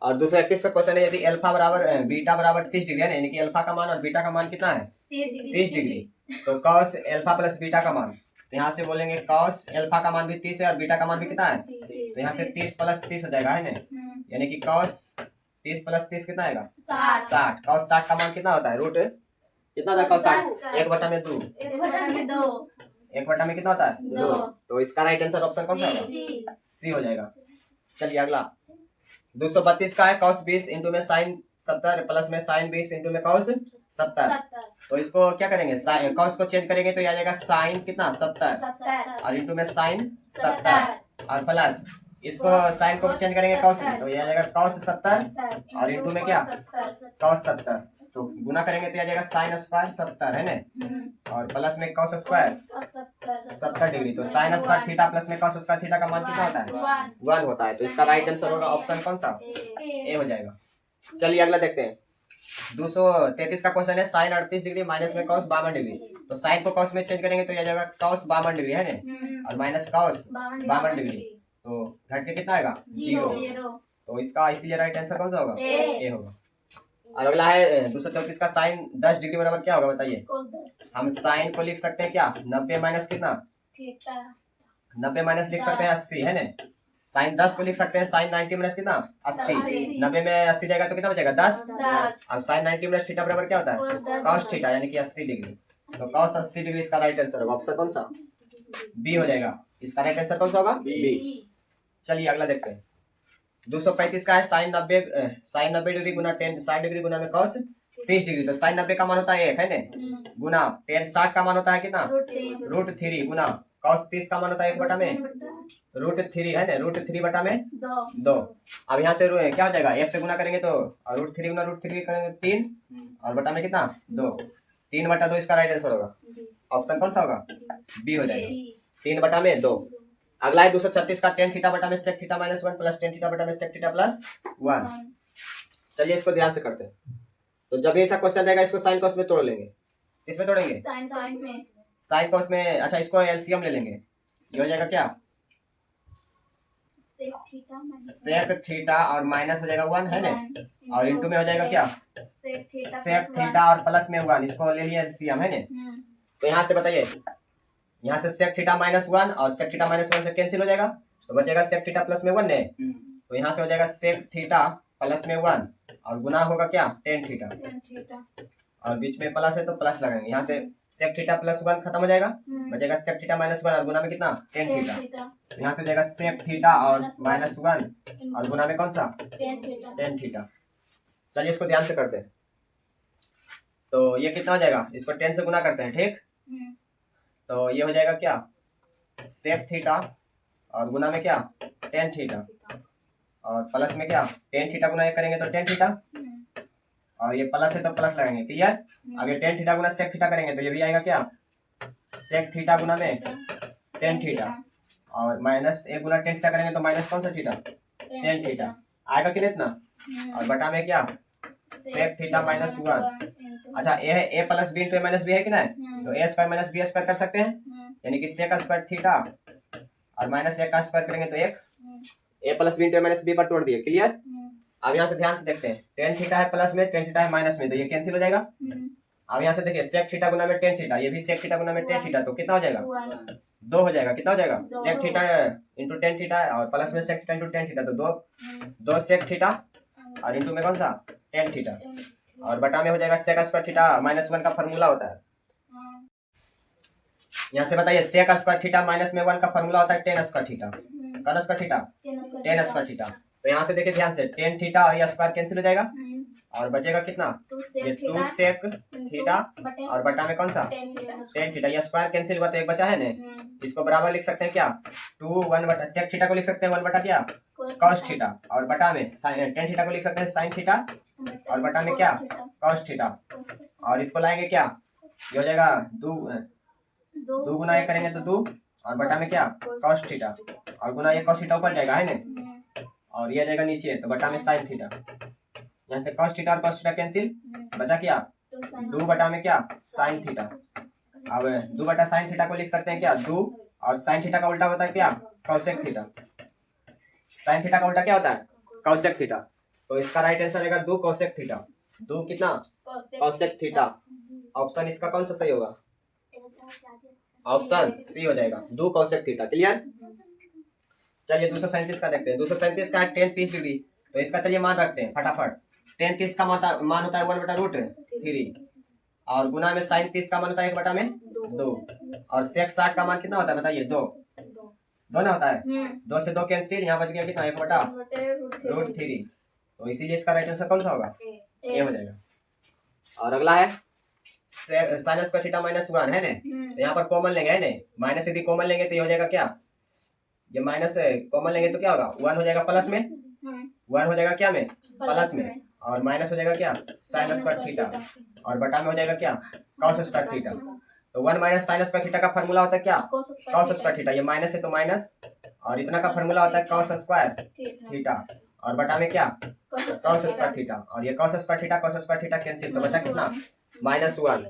और 231 का क्वेश्चन है, यदि अल्फा बराबर बीटा बराबर 30 डिग्री है ना, यानी कि अल्फा का मान और बीटा का मान कितना है 30 डिग्री, तो कॉस अल्फा प्लस बीटा का मान, तो यहाँ से बोलेंगे कॉस अल्फा का मान भी 30 है और बीटा का मान भी कितना है, तो यहाँ से 30 प्लस 30 हो जाएगा है ना, यानी कि कॉस 30 प्लस 30 कितना आएगा 60। कॉस 60 का मान कितना होता है रूट कितना होता है कॉस 60 1 बटा में 2 1 बटा में कितना होता है 2। तो इसका राइट आंसर ऑप्शन कौन सा होगा सी हो जाएगा। चलिए अगला 232 का है कॉस 20 इंटू में साइन 70 प्लस में साइन 20 इंटू में कॉस 70। तो इसको क्या करेंगे कॉस को चेंज करेंगे तो ये आ जाएगा साइन कितना 70 और इंटू में साइन 70 और प्लस इसको साइन को चेंज करेंगे कॉस में तो ये आ जाएगा कॉस 70 और इंटू में क्या कॉस 70, तो गुना करेंगे तो ये आ जाएगा साइन स्क्वायर 70 है ना, और प्लस में कॉस स्क्वायर 70 डिग्री, तो साइन स्क्वायर थीटा प्लस में कॉस स्क्वायर थीटा का मान कितना होता है 1 होता है। तो इसका राइट आंसर होगा ऑप्शन कौन सा ए हो जाएगा। चलिए अगला देखते हैं 233 का क्वेश्चन है साइन 38 डिग्री माइनस में कॉस 52 डिग्री, तो साइन को कॉस में चेंज करेंगे तो ये आ जाएगा कॉस 52 डिग्री है ना, और माइनस कॉस 52 डिग्री, तो घट के कितना आएगा 0, तो इसका इसीलिए राइट आंसर कौन सा होगा ए होगा। और अगला है 234 का साइन 10 डिग्री बराबर क्या होगा बताइए, हम साइन को लिख सकते हैं क्या 90 माइनस कितना 90 माइनस लिख सकते हैं 80 है ना, साइन 10 को लिख सकते हैं साइन 90 माइनस कितना 80, 90 में 80 जाएगा तो कितना बचेगा 10, और साइन 90 माइनस थीटा बराबर क्या होता है कॉस थीटा यानी कि 80 डिग्री, तो कॉस 80 डिग्री इसका राइट आंसर होगा ऑप्शन कौन सा बी हो जाएगा। इसका राइट आंसर कौन सा होगा बी। चलिए अगला देखते हैं 235 का है साइन 90 डिग्री गुना टेन 60 डिग्री गुना में कॉस 30 डिग्री, तो साइन 90 का मान होता है 1 है ना, गुना टेन 60 का मान होता है कितना रूट 3 गुना कॉस 30 का मान होता है 1 बटा में रूट 3 है ना, रूट 3 बटा में 2। अब यहाँ से क्या हो जाएगा 1 से गुना करेंगे तो रूट 3 गुना रूट 3 करेंगे 3 और बटा में कितना 2, 3 बटा 2 इसका राइट आंसर होगा ऑप्शन कौन सा होगा बी हो जाएगा 3 बटा में 2। अगला है 236 का टेन थीटा बटा में sec theta minus 1 plus tan theta बटा में सेक थीटा प्लस 1। चलिए इसको ध्यान से करते हैं, तो जब ऐसा क्वेश्चन रहेगा इसको साइन कॉस में तोड़ लेंगे, किसमें तोड़ेंगे साइन कॉस में, अच्छा इसको एलसीएम ले लेंगे, ये हो जाएगा क्या सेक थीटा और माइनस हो जाएगा 1 है ना, और इंटू में हो जाएगा क्या सेक थीटा और प्लस में 1, इसको ले लिया एलसीएम है ना, तो यहाँ से बताइए यहाँ से सेक थीटा माइनस 1 और सेक थीटा माइनस 1 से कैंसिल हो जाएगा तो बचेगा सेक थीटा प्लस में 1 ने, तो यहाँ से हो जाएगा सेक थीटा प्लस में 1 और गुना होगा क्या टेन थीटा और बीच में प्लस है तो प्लस लगाएंगे, यहाँ से सेक थीटा प्लस 1 खत्म हो जाएगा, बचेगा सेक थीटा माइनस 1 और गुना में कितना टेन थीटा, यहाँ से हो जाएगा सेक थीटा और माइनस 1 और गुना में कौन सा टेन थीटा। चलिए इसको ध्यान से करते हैं, तो ये कितना हो जाएगा इसको 10 से गुना करते हैं ठीक, तो ये हो जाएगा क्या सेक थीटा और गुना में क्या टेन थीटा और प्लस में क्या टेन थीटा गुना ये करेंगे तो टेन थीटा और ये प्लस है तो प्लस लगाएंगे क्लियर। अब ये टेन थीटा गुना सेक थीटा करेंगे तो ये भी आएगा क्या सेक थीटा गुना में टेन थीटा और माइनस एक गुना टेन थीटा करेंगे तो माइनस कौन सा थीटा टेन थीटा आएगा कि नहीं इतना, और बटा में क्या सेक थीटा माइनस 1। अच्छा ए है ए plus B into A minus B है कि ना, तो ए स्क्वायर माइनस बी स्क्वायर कर सकते हैं, यानी कि सेक स्क्वायर थीटा और माइनस एक का स्क्वायर करेंगे तो एक ए plus B into A minus B पर तोड़ दिए क्लियर। अब यहाँ से ध्यान से देखते हैं टेन थीटा है प्लस में टेन थीटा है माइनस में, तो ये कैंसिल हो जाएगा। अब यहाँ से देखिए सेक थीटा गुना में टेन थीटा, ये भी सेक थीटा गुना में टेन थीटा, तो कितना हो जाएगा 2 हो जाएगा, कितना हो जाएगा sec theta into tan theta और प्लस में sec theta into tan theta, तो 2 सेक थीटा और इंटू में कौन सा टेन थीटा और बटा में हो जाएगा सेक स्क्वायर थीटा माइनस 1 का फॉर्मूला होता है। यहाँ से बताइए सेक स्क्वायर थीटा माइनस में 1 का फॉर्मूला होता है टेन स्क्वायर थीटा, कौन square theta tan square theta. तो यहाँ से देखिए ध्यान से टेन थीटा और ये स्क्वायर कैंसिल हो जाएगा और बचेगा कितना ये 2 सेक थीटा और बटा में कौन सा टेन थीटा, ये स्क्वायर कैंसिल हुआ तो एक बचा है ना, इसको बराबर लिख सकते हैं क्या 2 1 बटा सेक थीटा को लिख सकते हैं 1 बटा क्या कॉस थीटा और बटा में टेन थीटा को लिख सकते हैं साइन थीटा और बटा में क्या कॉस थीटा, और इसको लाएंगे क्या ये हो जाएगा 2 गुना ये करेंगे तो 2 और बटा में क्या कॉस थीटा और गुना ये कॉस थीटा ऊपर जाएगा है ना, और ये जाएगा नीचे तो बटा में साइन थीटा, यहाँ से कॉस थीटा और कॉस थीटा कैंसिल बचा क्या 2 बटा में क्या साइन थीटा। अब 2 बटा साइन थीटा को लिख सकते हैं क्या 2 और साइन थीटा का उल्टा होता है क्या कॉसेक थीटा, साइन थीटा का उल्टा क्या होता है कॉसेक थीटा, तो इसका राइट आंसर आएगा 2 कोसेक थीटा। 2 कितना कोसेक थीटा। ऑप्शन इसका कौन सा सही होगा? ऑप्शन सी हो जाएगा 2 कोसेक थीटा। क्लियर? चलिए 237 का देखते हैं। 237 का है tan 30 डिग्री, तो इसका चलिए मान रखते हैं फटाफट। tan 30 का मान होता है 1/√3 और गुना में sin 30 का मान होता है 1/2 और sec 60 का मान कितना होता है बताइए? 2 ना होता है। 2 से 2 कैंसिल, यहाँ बच गया कितना? 1/√3। तो इसीलिए इसका राइट आंसर कौन सा होगा? ए हो जाएगा। और अगला है sin स्क्वायर थीटा -1 है ना, तो यहाँ पर कॉमन लेंगे है ना, माइनस यदि कॉमन लेंगे तो ये हो जाएगा क्या? ये माइनस कॉमन लेंगे तो क्या होगा? 1 हो जाएगा प्लस में, 1 हो जाएगा क्या में? प्लस में, और माइनस हो जाएगा क्या? sin स्क्वायर थीटा, और बटा में हो जाएगा क्या? cos square theta. तो 1 माइनस sin स्क्वायर थीटा का फॉर्मूला होता है क्या? cos square theta. ये माइनस है तो माइनस, और इतना का फॉर्मूला होता है cos स्क्वायर थीटा, और बटा में क्या? cos स्क्वायर थीटा, और ये cos स्क्वायर थीटा कैंसिल, तो बचा कितना? -1।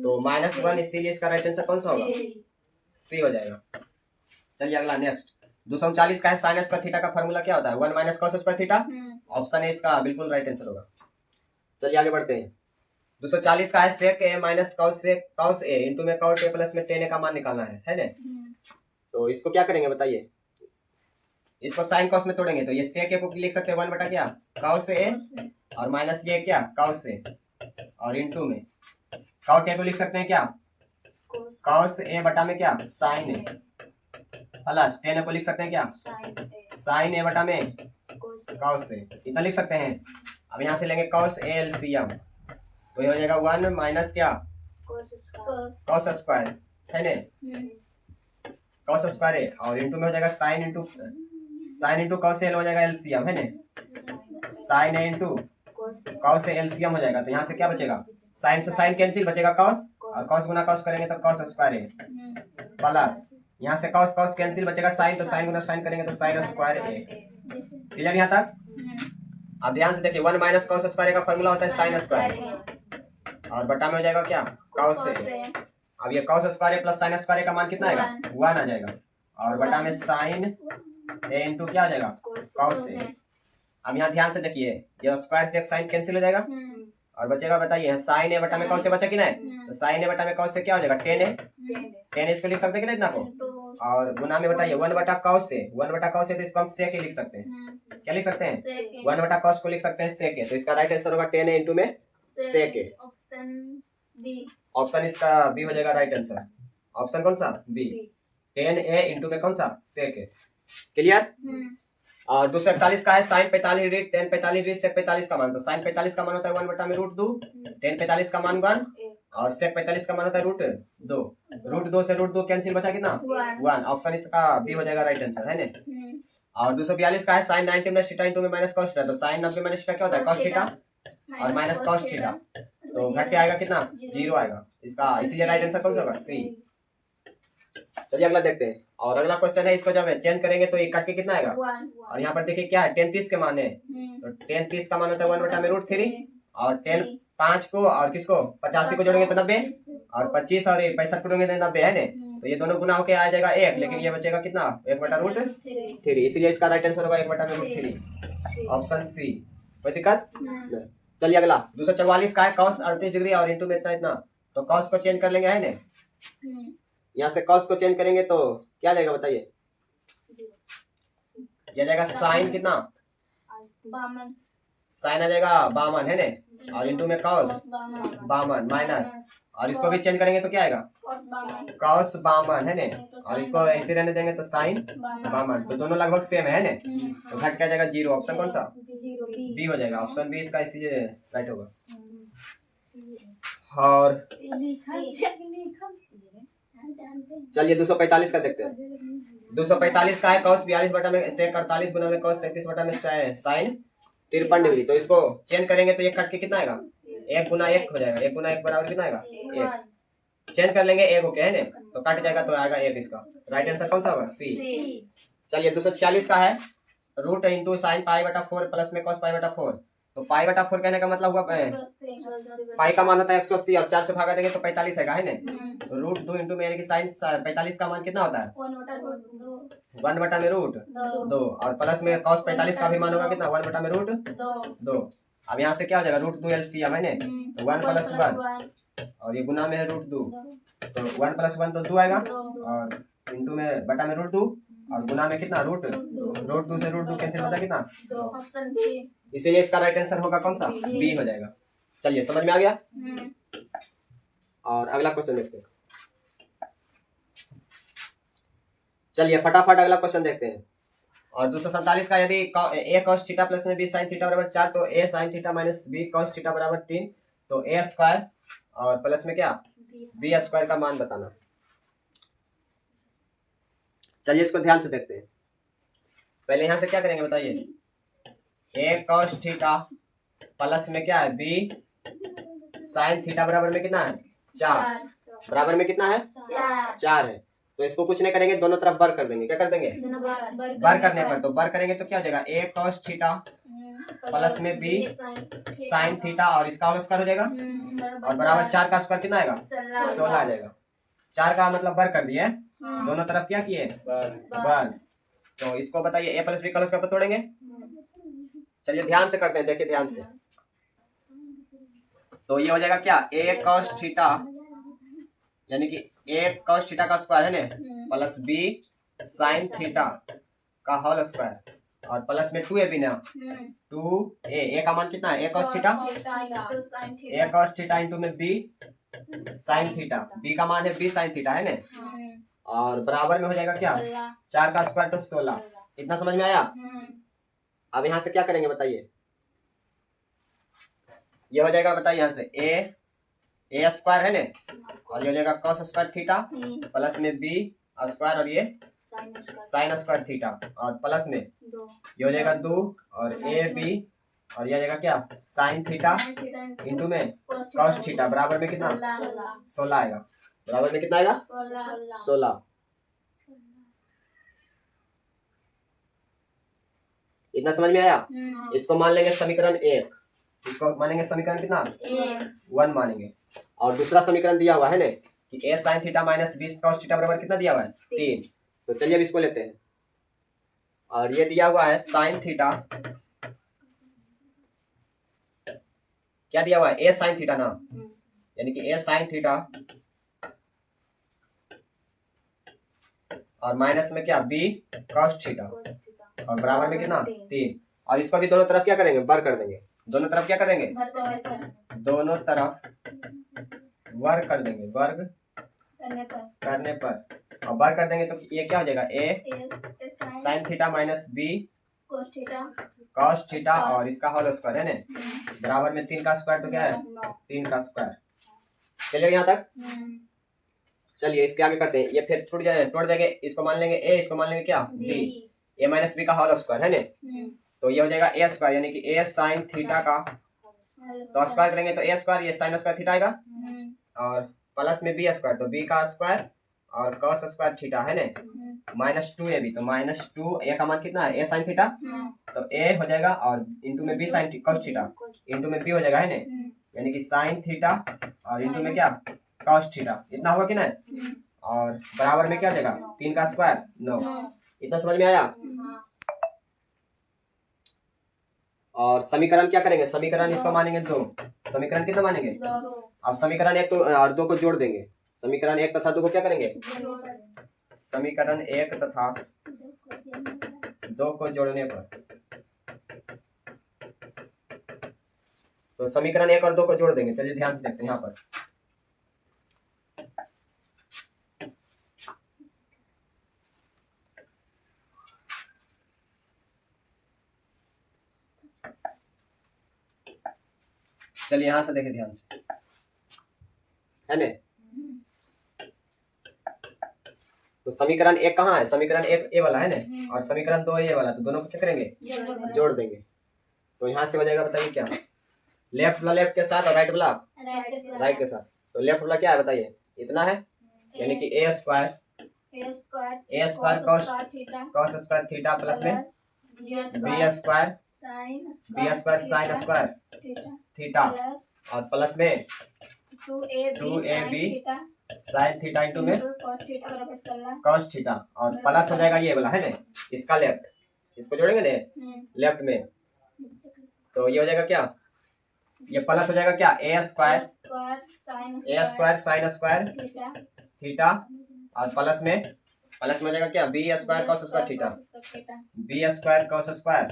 तो -1, इसीलिए इसका राइट आंसर कौन सा होगा? सी हो जाएगा। चलिए अगला नेक्स्ट 239 का है sin स्क्वायर थीटा का फॉर्मूला क्या होता है? 1 minus cos square theta. Option A इसका बिल्कुल राइट आंसर होगा। चलिए आगे बढ़ते हैं। 240 का है sec a minus cos a into में cot a प्लस में tan a का मान निकालना है ना। तो इसको क्या करेंगे बताइए? इसको साइन cos में तोड़ेंगे, तो ये sec a को लिख सकते हैं 1 बटा क्या? cos a, और माइनस ये क्या? cos a, और इंटू में cot a को लिख सकते हैं क्या? cos a बटा में क्या? sin a, plus tan a को लिख सकते हैं क्या? sin a बटा में cos a, इतना लिख सकते हैं। अब यहाँ से लेंगे cos a LCM, तो ये हो जाएगा 1 माइनस क्या? cos स्क्वायर है ना, cos स्क्वायर है, और इंटू में हो जाएगा sin इंटू cos a हो जाएगा LCM है ना, sin a into cos a LCM हो जाएगा। तो यहाँ से क्या बचेगा? sin से sin कैंसिल, बचेगा cos, और cos गुना cos करेंगे तो cos स्क्वायर है, प्लस यहाँ से cos कैंसिल, बचेगा sin, तो sin गुना sin करेंगे तो sin स्क्वायर है। क्लियर यहाँ तक? अब ध्यान से देखिए 1 माइनस cos स्क्वायर का फॉर्मूला होता है sin स्क्वायर, और बटा में हो जाएगा क्या? cos a। अब ये cos square plus sin square का मान कितना आएगा? 1 आ जाएगा, और बटा में sin a इंटू क्या आ जाएगा? cos a। अब यहाँ ध्यान से देखिए, ये स्क्वायर से एक साइन कैंसिल हो जाएगा, और बचेगा बताइए sin a बटा में cos a बचा कि नहीं? तो sin a बटा में cos a क्या हो जाएगा? tan a इसको लिख सकते हैं कि नहीं इतना को, और गुना में बताइए 1 बटा cos a, 1 बटा cos a, तो इसको हम sec a लिख सकते हैं। क्या लिख सकते हैं? 1 बटा cos को लिख सकते हैं sec a, तो इसका राइट आंसर होगा tan a इंटू में sec a। ऑप्शन इसका बी हो जाएगा राइट आंसर। ऑप्शन कौन सा? बी, tan a इंटू में कौन सा? sec a। क्लियर? और 241 का है sin 45 degree tan 45 degree sec 45 का मान, तो sin 45 का मान होता है 1 बटा में √2, tan 45 का मान 1, और sec 45 का मान होता है √2 से √2 कैंसिल, बचा कितना? 1। ऑप्शन इसका बी हो जाएगा राइट आंसर है ना। और 242 का है sin 90 माइनस थीटा इंटू में माइनस cos थीटा, तो sin 90 माइनस थीटा क्या होता है? cos थीटा, और माइनस cos थीटा, तो घट के आएगा कितना? 0 आएगा इसका, इसीलिए राइट आंसर कौन सा होगा? सी। चलिए अगला देखते हैं। और अगला क्वेश्चन है, इसको जब चेंज करेंगे तो ये कट के कितना आएगा? और यहाँ पर देखिए क्या है? tan 30 के मान है, तो tan 30 का मान होता है 1 बटा में √3, और tan 5 को और किसको 85 को जोड़ेंगे तो 90, और 25 और 65 को जोड़ेंगे तो 90 है ना, तो ये दोनों गुना होके आ जाएगा 1, लेकिन ये बचेगा कितना? 1 बटा √3, इसीलिए इसका राइट आंसर होगा 1 बटा में √3, ऑप्शन सी। कोई दिक्कत? चलिए अगला 244 का है cos 38 डिग्री और इंटू में इतना, तो cos को चेंज कर लेंगे है ना, यहाँ से cos को चेंज करेंगे तो क्या आ जाएगा बताइए? ये जाएगा sin कितना? sin आ जाएगा 52 है ना, और इंटू में cos 52 माइनस, और इसको भी चेंज करेंगे तो क्या आएगा? cos 52 है ना, और इसको ऐसे रहने देंगे तो sin 52, तो दोनों लगभग सेम है ना, तो घट क्या जाएगा? 0। ऑप्शन कौन सा? बी हो जाएगा। ऑप्शन बी इसका इसीलिए राइट होगा। और चलिए 245 का देखते हैं। 245 का है cos 42 बटा में sec 48 गुना में cos 37 बटा में sin 53 डिग्री, तो इसको चेंज करेंगे तो ये कट के कितना आएगा? 1 गुना 1 हो जाएगा, 1 गुना 1 बराबर कितना आएगा? 1। चेंज कर लेंगे 1 ओके है ना, तो कट जाएगा तो आएगा 1। इसका राइट आंसर कौन सा होगा? सी। चलिए 246 का है √× sin π/4 प्लस में cos π/4, तो पाई बटा 4 कहने का मतलब हुआ पाई का मान होता है 180 और 4 से भागा देंगे तो 45 है ना। तो रूट 2 इंटू में यानी कि साइन 45 का मान कितना होता है 1 बटा में रूट 2 और प्लस में cos 45 का भी मान होगा कितना 1 बटा में रूट 2। अब यहाँ से क्या हो जाएगा रूट 2 LCM है ना, तो 1 प्लस 1 और ये गुना में है रूट 2, तो 1 प्लस 1 तो 2 आएगा और इंटू में बटा में रूट 2 और गुना में कितना रूट 2 से रूट 2 कैंसिल होता है कितना ऑप्शन बी। इसीलिए इसका राइट आंसर होगा कौन सा बी हो जाएगा। चलिए समझ में आ गया। और अगला क्वेश्चन देखते हैं। चलिए फटाफट अगला क्वेश्चन देखते हैं। और 247 का यदि a cos थीटा प्लस में b sin थीटा बराबर 4 तो a sin theta minus b cos theta बराबर 3 तो a स्क्वायर और प्लस में क्या b स्क्वायर का मान बताना। चलिए इसको ध्यान से देखते हैं। पहले यहाँ से क्या करेंगे बताइए, a cos थीटा प्लस में क्या है b sin थीटा बराबर में कितना है 4 बराबर में कितना है 4 है। तो इसको कुछ नहीं करेंगे, दोनों तरफ बर कर देंगे। क्या कर देंगे बर करने पर, तो बर करेंगे तो क्या हो जाएगा a cos थीटा प्लस में b sin थीटा और इसका होल स्क्वायर हो जाएगा और बराबर 4 का स्क्वायर कितना आएगा 16 आ जाएगा। 4 का मतलब बर कर दिए, दोनों तरफ क्या किए बर। तो इसको बताइए a प्लस बी का होल स्क्वायर पर तोड़ेंगे। चलिए ध्यान से करते हैं, देखिए ध्यान से। तो ये हो जाएगा क्या a cos थीटा यानी कि a cos थीटा का स्क्वायर है ना प्लस b sin थीटा का होल स्क्वायर और प्लस में 2ab ना 2a का मान कितना है a cos theta a cos theta into में b sin थीटा, b का मान है b sin थीटा है ना और बराबर में हो जाएगा क्या 4 का स्क्वायर तो 16। इतना समझ में आया। अब यहाँ से क्या करेंगे बताइए, ये हो जाएगा बताइए यहाँ से a स्क्वायर है ना और ये हो जाएगा cos स्क्वायर थीटा प्लस में b स्क्वायर और ये साइन स्क्वायर थीटा और प्लस में ये हो जाएगा 2 और a b और ये हो जाएगा क्या साइन थीटा इंटू में cos थीटा बराबर में कितना 16 आएगा। बराबर में कितना आएगा 16। इतना समझ में आया। इसको मान लेंगे समीकरण 1, इसको मानेंगे समीकरण कितना 1 मानेंगे। और दूसरा समीकरण दिया हुआ है ना कि a sin theta minus b cos theta बराबर कितना दिया हुआ है 3। तो चलिए अब इसको लेते हैं। और ये दिया हुआ है sin थीटा, क्या दिया हुआ है a sin थीटा ना, यानी कि a sin थीटा और माइनस में क्या b cos थीटा और बराबर में कितना 3। और इसको भी दोनों तरफ क्या करेंगे बर कर देंगे। दोनों तरफ क्या कर देंगे दोनों तरफ वर्ग कर देंगे, वर्ग करने पर और वर्ग कर देंगे तो ये क्या हो जाएगा a sin theta minus b cos theta और इसका होल स्क्वायर है ना बराबर में 3 का स्क्वायर तो क्या है 3 का स्क्वायर। चलिए यहाँ तक। चलिए इसके आगे करते हैं, ये फिर तोड़ देंगे। इसको मान लेंगे a, इसको मान लेंगे क्या b, a माइनस b का होल स्क्वायर है ना। तो ये हो जाएगा a स्क्वायर यानी कि a sin थीटा का तो स्क्वायर करेंगे तो a स्क्वायर ये sin स्क्वायर थीटा आएगा और प्लस में b स्क्वायर तो b का स्क्वायर और cos स्क्वायर थीटा है ना माइनस 2ab तो माइनस 2 a का मान कितना है a sin थीटा तो a हो जाएगा और इंटू में b sin cos theta into में b हो जाएगा है ना यानी कि sin थीटा और इंटू में क्या cos थीटा। इतना होगा कि ना और बराबर में क्या हो जाएगा 3 का स्क्वायर 9। इतना समझ में आया। और समीकरण क्या करेंगे, समीकरण इसको मानेंगे 2। समीकरण कितना मानेंगे अब समीकरण 1 तो और 2 को जोड़ देंगे। समीकरण 1 तथा 2 को क्या करेंगे समीकरण 1 तथा 2 को जोड़ने पर, तो समीकरण 1 और 2 को जोड़ देंगे। चलिए ध्यान से देखते हैं यहाँ पर। चलिए यहाँ से देखें ध्यान से है ना। तो समीकरण 1 कहाँ है, समीकरण 1 ए वाला है ना और समीकरण 2 ए वाला, तो दोनों को क्या करेंगे जोड़ देंगे। तो यहाँ से हो जाएगा बताइए क्या लेफ्ट वाला लेफ्ट के साथ और राइट वाला राइट के साथ। तो लेफ्ट वाला क्या है बताइए इतना है यानी कि a square cos square theta plus में B square sine square theta और प्लस में 2ab साइन थीटा इंटू में कॉस थीटा और प्लस हो जाएगा ये वाला है ना, इसका लेफ्ट, इसको जोड़ेंगे ना लेफ्ट में, तो ये हो जाएगा क्या, ये प्लस हो जाएगा क्या, A square sine square theta और प्लस में हो जाएगा क्या, B square cos square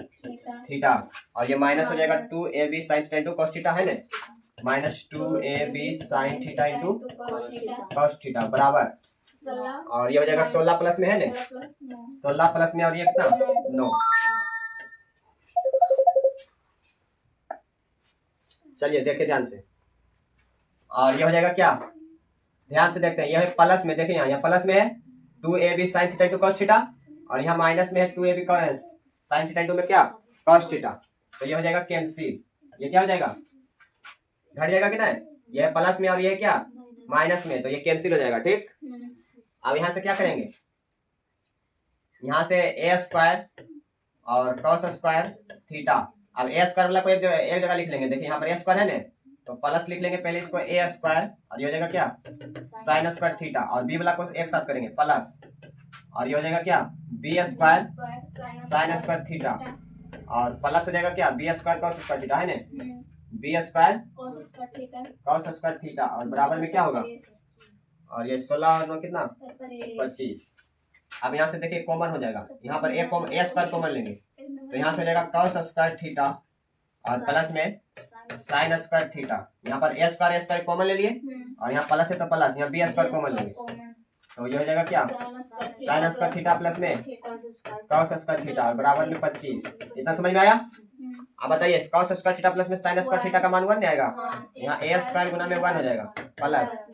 theta और ये माइनस हो जाएगा 2ab sine theta into cos theta है ना, minus 2ab sine theta into cos theta बराबर, और ये हो जाएगा 16 प्लस में है ना, 16 प्लस में और ये कितना 9। चलिए देखिए ध्यान से, और ये हो जाएगा क्या, ध्यान से देखते हैं, यह प्लस में देखिए यहाँ प्लस में है 2ab sine theta into cos theta और यहाँ माइनस में है 2ab साइन थीटा इंटू में क्या कॉस थीटा, तो ये हो जाएगा कैंसिल, ये क्या हो जाएगा घट जाएगा कि नहीं, यह प्लस में और ये क्या माइनस में, तो ये कैंसिल हो जाएगा। ठीक, अब यहाँ से क्या करेंगे, यहाँ से ए स्क्वायर और कॉस स्क्वायर थीटा, अब ए स्क्वायर वाला को एक जगह लिख लेंगे, देखिए यहाँ पर ए स्क्वायर है ना, तो प्लस लिख लेंगे पहले इसको ए स्क्वायर और ये हो जाएगा क्या साइन स्क्वायर थीटा और बी वाला को एक साथ करेंगे प्लस और ये हो जाएगा क्या B square sine square theta और प्लस हो जाएगा क्या B square cos square theta है ना, B square cos square theta और बराबर में क्या होगा, और ये 16 और 9 कितना 25। अब यहाँ से देखिए कॉमन हो जाएगा, यहाँ पर ए स्क्वायर कॉमन लेंगे तो यहाँ से हो जाएगा कॉस स्क्वायर थीटा और प्लस में साइन स्क्वायर थीटा, यहाँ पर ए स्क्वायर कॉमन ले लिए और यहाँ प्लस है तो प्लस, यहाँ बी स्क्वायर कॉमन लेंगे तो ये हो जाएगा क्या साइन स्क्वायर थीटा प्लस में कॉस स्क्वायर थीटा बराबर में 25। इतना समझ में आया। अब बताइए कॉस स्क्वायर थीटा प्लस में साइन स्क्वायर थीटा का मान 1 नहीं आएगा, यहाँ ए स्क्वायर गुना में 1 हो जाएगा प्लस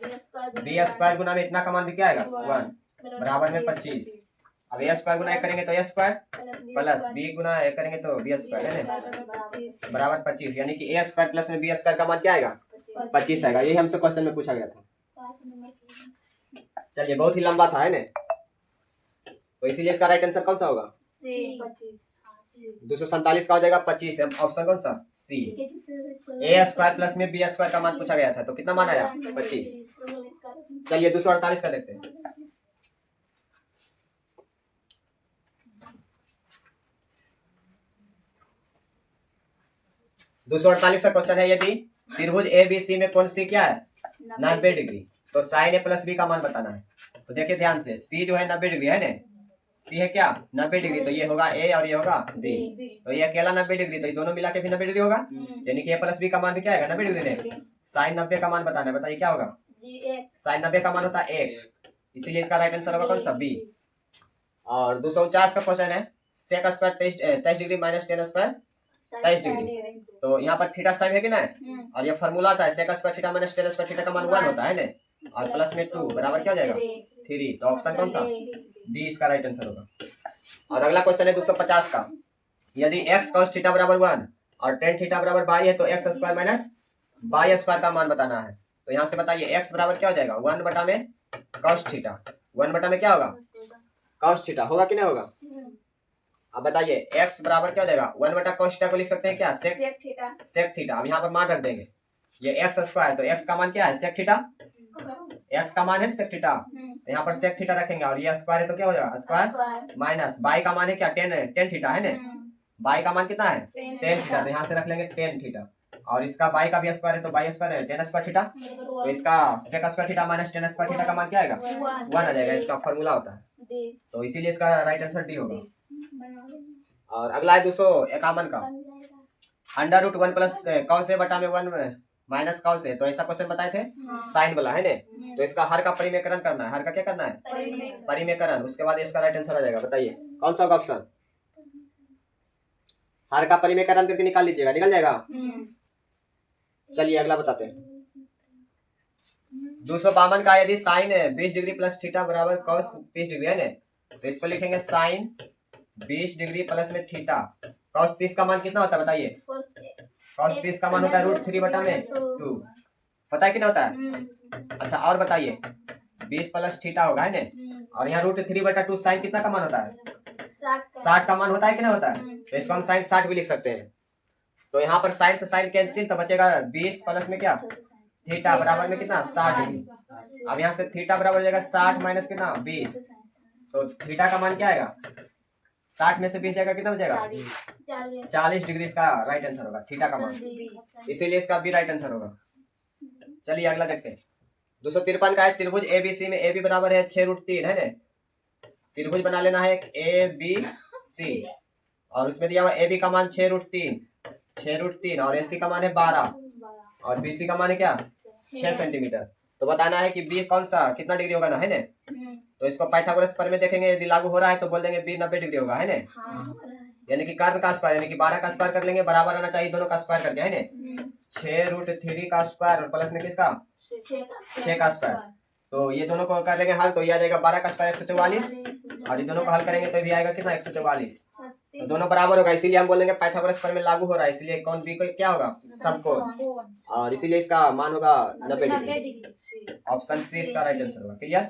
बी स्क्वायर गुना में इतना का मान भी क्या आएगा 1 बराबर में 25। अब ए स्क्वायर गुना करेंगे तो ए स्क्वायर प्लस बी गुना करेंगे तो बी स्क्वायर है ना बराबर 25, यानी कि ए स्क्वायर प्लस में बी स्क्वायर का मान क्या आएगा 25 आएगा। यही हमसे क्वेश्चन में पूछा गया था। चलिए बहुत ही लंबा था है ना, तो इसीलिए इसका राइट आंसर कौन सा होगा 247 का हो जाएगा 25, ऑप्शन कौन सा सी। ए स्क्वायर प्लस में बी स्क्वायर का मान पूछा गया था तो कितना मान आया 25। चलिए 248 का देखते हैं। 248 का क्वेश्चन है, यदि त्रिभुज एबीसी में कोण सी क्या है 90 डिग्री, तो साइन ए प्लस बी का मान बताना है। तो देखिए ध्यान से, सी जो है 90 डिग्री है ना, सी है क्या 90 डिग्री, तो ये होगा ए और ये होगा बी, तो ये अकेला 90 डिग्री, तो ये दोनों मिला के भी 90 डिग्री होगा, यानी कि ए प्लस बी का मान भी क्या है 90 डिग्री है। साइन 90 का मान बताना है, बताइए क्या होगा, साइन 90 का मान होता है 1, इसीलिए इसका राइट आंसर होगा कौन सा बी। और 249 का क्वेश्चन है, sec square 23 degree minus tan square 23 degree, तो यहाँ पर थीटा साइन है कि ना, और ये फॉर्मूला आता है sec square theta minus tan square theta का मान 1 होता है ना, और प्लस में 2 बराबर क्या हो जाएगा 3, तो ऑप्शन कौन सा डी इसका राइट आंसर होगा। और अगला क्वेश्चन है 250 का, यदि x cos थीटा बराबर 1 और tan थीटा बराबर बाई है तो x square minus by square का मान बताना है। तो यहाँ से बताइए x बराबर क्या हो जाएगा 1 बटा में cos थीटा, 1 बटा में क्या होगा cos थीटा, होगा कि नहीं होगा। अब बताइए x बराबर क्या हो जाएगा 1 बटा cos थीटा को लिख सकते हैं क्या सेक थीटा। अब यहाँ पर मान रख देंगे, ये x स्क्वायर, तो x का मान क्या है सेक थीटा, x का मान है सेक थीटा, तो यहाँ पर सेक थीटा रखेंगे और ये स्क्वायर है तो क्या हो जाएगा स्क्वायर माइनस बाई का मान है क्या टेन थीटा है ना, बाई का मान कितना है टेन थीटा, तो यहाँ से रख लेंगे टेन थीटा, और इसका बाई का भी स्क्वायर है तो बाई स्क्वायर है टेन स्क्वायर थीटा, तो इसका sec square theta minus tan square theta का मान क्या आएगा 1 आ जाएगा, इसका फॉर्मूला होता है, तो इसीलिए इसका राइट आंसर डी होगा। और अगला है 251 का, under root 1 plus cos A बटा में 1 माइनस कॉस ए, तो ऐसा क्वेश्चन बताए थे साइन वाला है ना, तो इसका हर का परिमेयकरण करना है, हर का क्या करना है परिमेयकरण, उसके बाद इसका राइट आंसर आ जाएगा। बताइए कौन सा होगा ऑप्शन, हर का परिमेयकरण करके निकाल लीजिएगा, निकल जाएगा। चलिए अगला बताते हैं 252 का, यदि साइन 20 डिग्री प्लस थीटा बराबर कॉस 30 डिग्री है ना, तो इसको लिखेंगे साइन 20 डिग्री प्लस में थीटा, कॉस 30 का मान कितना होता है बताइए, कॉस 30 का मान होता है रूट 3 बटा में 2, पता है कितना होता है। अच्छा और बताइए 20 प्लस थीटा होगा है ना, और यहाँ रूट 3 बटा 2 साइन कितना का मान होता है 60 का मान होता है कि नहीं होता है, तो इसको हम साइन 60 भी लिख सकते हैं। तो यहाँ पर साइन से साइन कैंसिल, तो बचेगा 20 प्लस में क्या थीटा बराबर में कितना 60 डिग्री। अब यहाँ से थीटा बराबर हो जाएगा 60 माइनस कितना 20, तो थीटा का मान क्या आएगा 60 में से 20 जाएगा कितना बचेगा 40 डिग्री। इसका राइट आंसर होगा थीटा का मान, इसीलिए इसका भी राइट आंसर होगा। चलिए अगला देखते हैं। 253 का है त्रिभुज एबीसी में ए बी बराबर है 6√3 है ना। त्रिभुज बना लेना है ए बी सी, और उसमें दिया हुआ ए बी का मान 6√3 और ए सी का मान है 12 और बी सी का मान है क्या 6 सेंटीमीटर। तो बताना है कि बी कौन सा कितना डिग्री होगा ना है ना। तो इसको पाइथागोरस प्रमेय देखेंगे, यदि लागू हो रहा है तो बोल देंगे बी 90 डिग्री होगा है ना। यानी कि कर्व का स्क्वायर यानी कि 12 का स्क्वायर कर लेंगे, बराबर आना चाहिए दोनों का स्क्वायर करके है ना। 6√3 का स्क्वायर और प्लस में किसका 6 का स्क्वायर, तो ये दोनों को कर लेंगे हल, तो ये आ जाएगा 12 का स्क्वायर 144 और ये दोनों को हल करेंगे तो भी आएगा कितना 144, तो दोनों बराबर होगा। इसीलिए हम बोलेंगे पाइथागोरस प्रमेय लागू हो रहा है, इसलिए कौन बी को क्या होगा सबकोण, और इसीलिए इसका मान होगा 90 डिग्री। ऑप्शन सी इसका राइट आंसर होगा। क्लियर।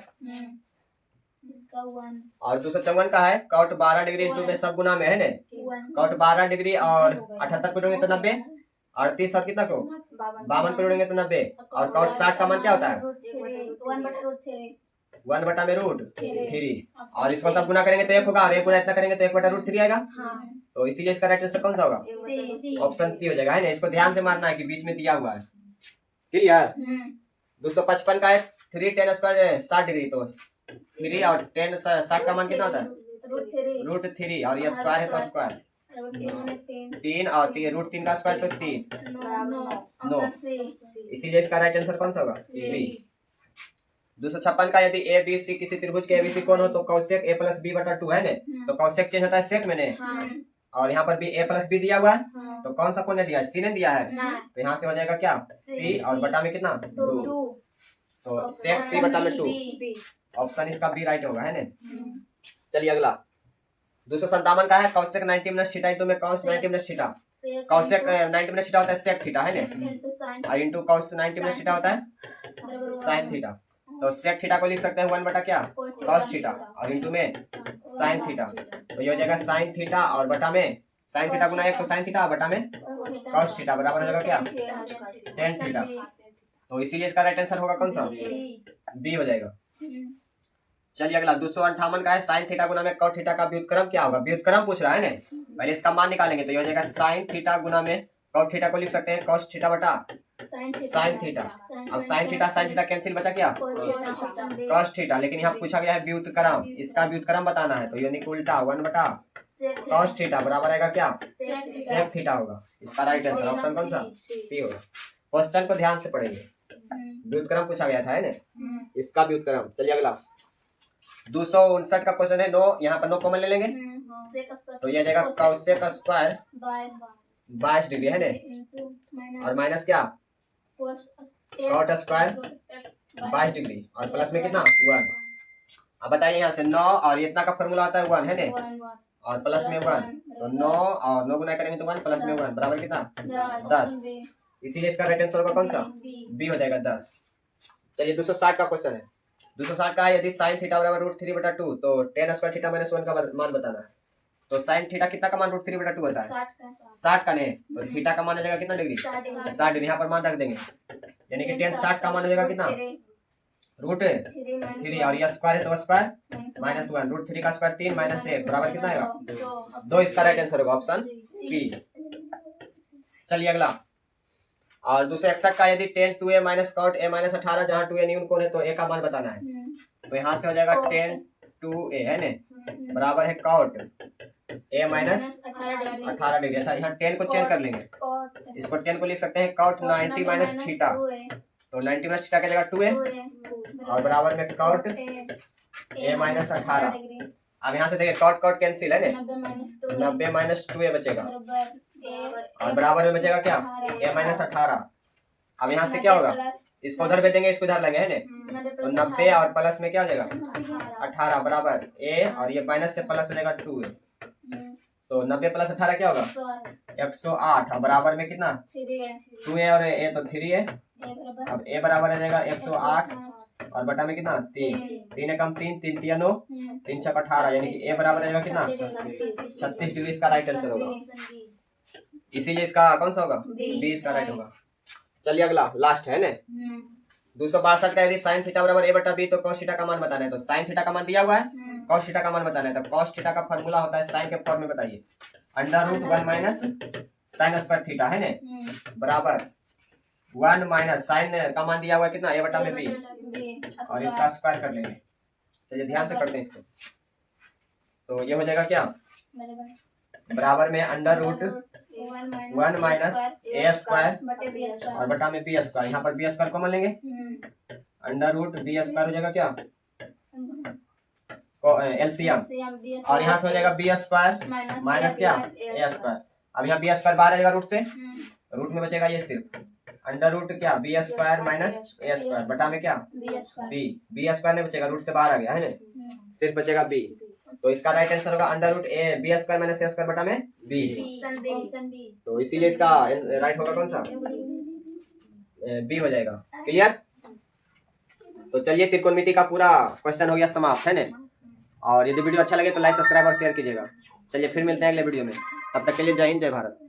और 254 का है कॉट 12 डिग्री इंटू में सब गुना में है ना। कॉट 12 डिग्री और 78 को जोड़ेंगे तो 90, 38 और कितना को 52 को जोड़ेंगे तो 90, और कॉट 60 का मान क्या होता है 1/√3, और इसको सब गुना करेंगे तो 1 होगा और 1 गुना इतना करेंगे तो 1/√3 आएगा। तो इसीलिए इसका राइट आंसर कौन सा होगा ऑप्शन सी हो जाएगा है ना। इसको ध्यान से मारना है कि बीच में दिया हुआ है। क्लियर। 255 का है 3 tan स्क्वायर 60 डिग्री, तो 3 और 10 60 का मान कितना होता है √3 और ये स्क्वायर है तो स्क्वायर 3 और √3 का स्क्वायर तो 30 9, इसीलिए इसका राइट आंसर कौन सा होगा सी। 256 का यदि ए बी सी किसी त्रिभुज के एबीसी कोण हो तो कौशिक a + b/2 है ना। तो कौशिक चेंज होता है सेक में ने, और यहाँ पर भी a + b दिया हुआ है, तो कौन सा कोण ने दिया है सी ने दिया है, तो यहाँ से हो जाएगा क्या सी और बटा में कितना 2, तो सेक c/2 ऑप्शन इसका बी राइट होगा है ना। चलिए अगला 257 का है कौशिक 90 - थीटा इंटू में cos 90 - थीटा। कौशिक 90 - थीटा होता है सेक थीटा है ना, और इंटू cos 90 - थीटा होता है साइन थीटा। तो सेक थीटा को लिख सकते हैं 1 क्या cos थीटा और इंटू में साइन थीटा, तो ये हो जाएगा साइन थीटा और बटा में साइन थीटा गुना 1 तो साइन थीटा बटा में cos थीटा बराबर हो जाएगा क्या tan थीटा। तो इसीलिए इसका राइट आंसर होगा कौन सा बी हो जाएगा। चलिए अगला 258 का है साइन थीटा गुना में cot थीटा का व्युत्क्रम क्या होगा। व्युत्क्रम पूछ रहा है ना, पहले इसका मान निकालेंगे तो ये हो जाएगा साइन थीटा गुना में cot थीटा को लिख सकते हैं cos थीटा बटा साइन थीटा। अब साइन थीटा कैंसिल बचा क्या cos थीटा, लेकिन यहाँ पूछा गया है व्युत्क्रम, इसका व्युत्क्रम बताना है, तो यानी उल्टा 1/cos थीटा बराबर आएगा क्या सेक थीटा होगा। इसका राइट आंसर ऑप्शन कौन सा सी होगा। क्वेश्चन को ध्यान से पढ़ेंगे, व्युत्क्रम पूछा गया था है ना, इसका व्युत्क्रम। चलिए अगला 259 का क्वेश्चन है 9, यहाँ पर 9 कॉमन ले लेंगे तो ये जाएगा कौशिक स्क्वायर 22 डिग्री है ना, और माइनस क्या cot स्क्वायर 22 डिग्री और प्लस में कितना 1। अब बताइए यहाँ से 9 और इतना का फॉर्मूला आता है 1 है ना, और प्लस में 1, तो 9 और 9 गुना करेंगे तो 1 प्लस में 1 बराबर कितना 10, इसीलिए इसका राइट आंसर होगा कौन सा बी हो जाएगा 10। चलिए 260 का क्वेश्चन है 260 का है यदि साइन थीटा बराबर √3/2 तो tan स्क्वायर थीटा - 1 का मान बताना है। तो साइन थीटा कितना का मान √3/2 होता है 60 का नहीं, तो थीटा का मान हो जाएगा कितना डिग्री 60 डिग्री, यहाँ पर मान रख देंगे, यानी कि tan 60 का मान हो जाएगा कितना √3 और यह स्क्वायर है तो स्क्वायर -1 √3 का स्क्वायर 3 - 1 बराबर कितना आएगा 2, इसका राइट आंसर होगा ऑप्शन सी। चलिए अगला और 261 का यदि tan 2a - cot a - 18 जहाँ 2a न्यून कोण है तो a का मान बताना है, तो यहाँ से हो जाएगा tan 2a है ना बराबर है cot a - 18 डिग्री। अच्छा यहाँ tan को चेंज कर लेंगे, इसको tan को लिख सकते हैं cot 90 - थीटा, तो 90 - थीटा की जगह 2a और बराबर में cot a - 18। अब यहाँ से देखिए cot कैंसिल है ना, 90 - 2a बचेगा और बराबर में बचेगा क्या a - 18। अब यहाँ से क्या होगा इसको उधर भेजेंगे इसको इधर लेंगे है ना, तो 90 और प्लस में क्या हो जाएगा 18 बराबर a और ये माइनस से प्लस हो जाएगा 2a, तो 90 + 18 क्या होगा 108 और बराबर में कितना 2a और a तो 3 है। अब a बराबर हो जाएगा 108 और बटा में कितना 3, 3 एकम 3, 3 तिया 9, 3 छक 18, यानी कि ए बराबर रहेगा कितना 36 डिग्री। इसका राइट आंसर होगा, इसीलिए इसका कौन सा होगा बी इसका राइट होगा। चलिए अगला लास्ट है ना 262 का, यदि साइन थीटा बराबर ए बटा बी तो कॉस थीटा का मान बताना है। तो साइन थीटा का मान दिया हुआ है, कॉस थीटा का मान बताना है। तो कॉस थीटा का फॉर्मूला होता है साइन के फॉर्म में, बताइए √1 माइनस साइन स्क्वायर थीटा है ना बराबर 1 माइनस साइन का मान दिया हुआ है कितना ए बटा में बी, और इसका स्क्वायर कर लेंगे। चलिए ध्यान से करते हैं इसको। तो ये हो जाएगा क्या बराबर में √1 माइनस ए स्क्वायर और बटा में बी स्क्वायर। यहाँ पर बी स्क्वायर कॉमन लेंगे, √b स्क्वायर हो जाएगा क्या एलसीएम, और यहाँ से हो जाएगा बी स्क्वायर माइनस क्या ए स्क्वायर। अब यहाँ बी स्क्वायर बाहर आएगा रूट से, रूट में बचेगा ये सिर्फ √ क्या बी स्क्वायर माइनस ए स्क्वायर बटा में क्या बी स्क्वायर नहीं बचेगा, रूट से बाहर आ गया है ना, सिर्फ बचेगा बी। तो इसका राइट आंसर होगा √a b square minus A square बटा में बी। तो इसीलिए इसका राइट होगा कौन सा बी हो जाएगा। क्लियर। तो चलिए त्रिकोणमिति का पूरा क्वेश्चन हो गया समाप्त है ना। और यदि वीडियो अच्छा लगे तो लाइक सब्सक्राइब और शेयर कीजिएगा। चलिए फिर मिलते हैं अगले वीडियो में, तब तक के लिए जय हिंद जय भारत।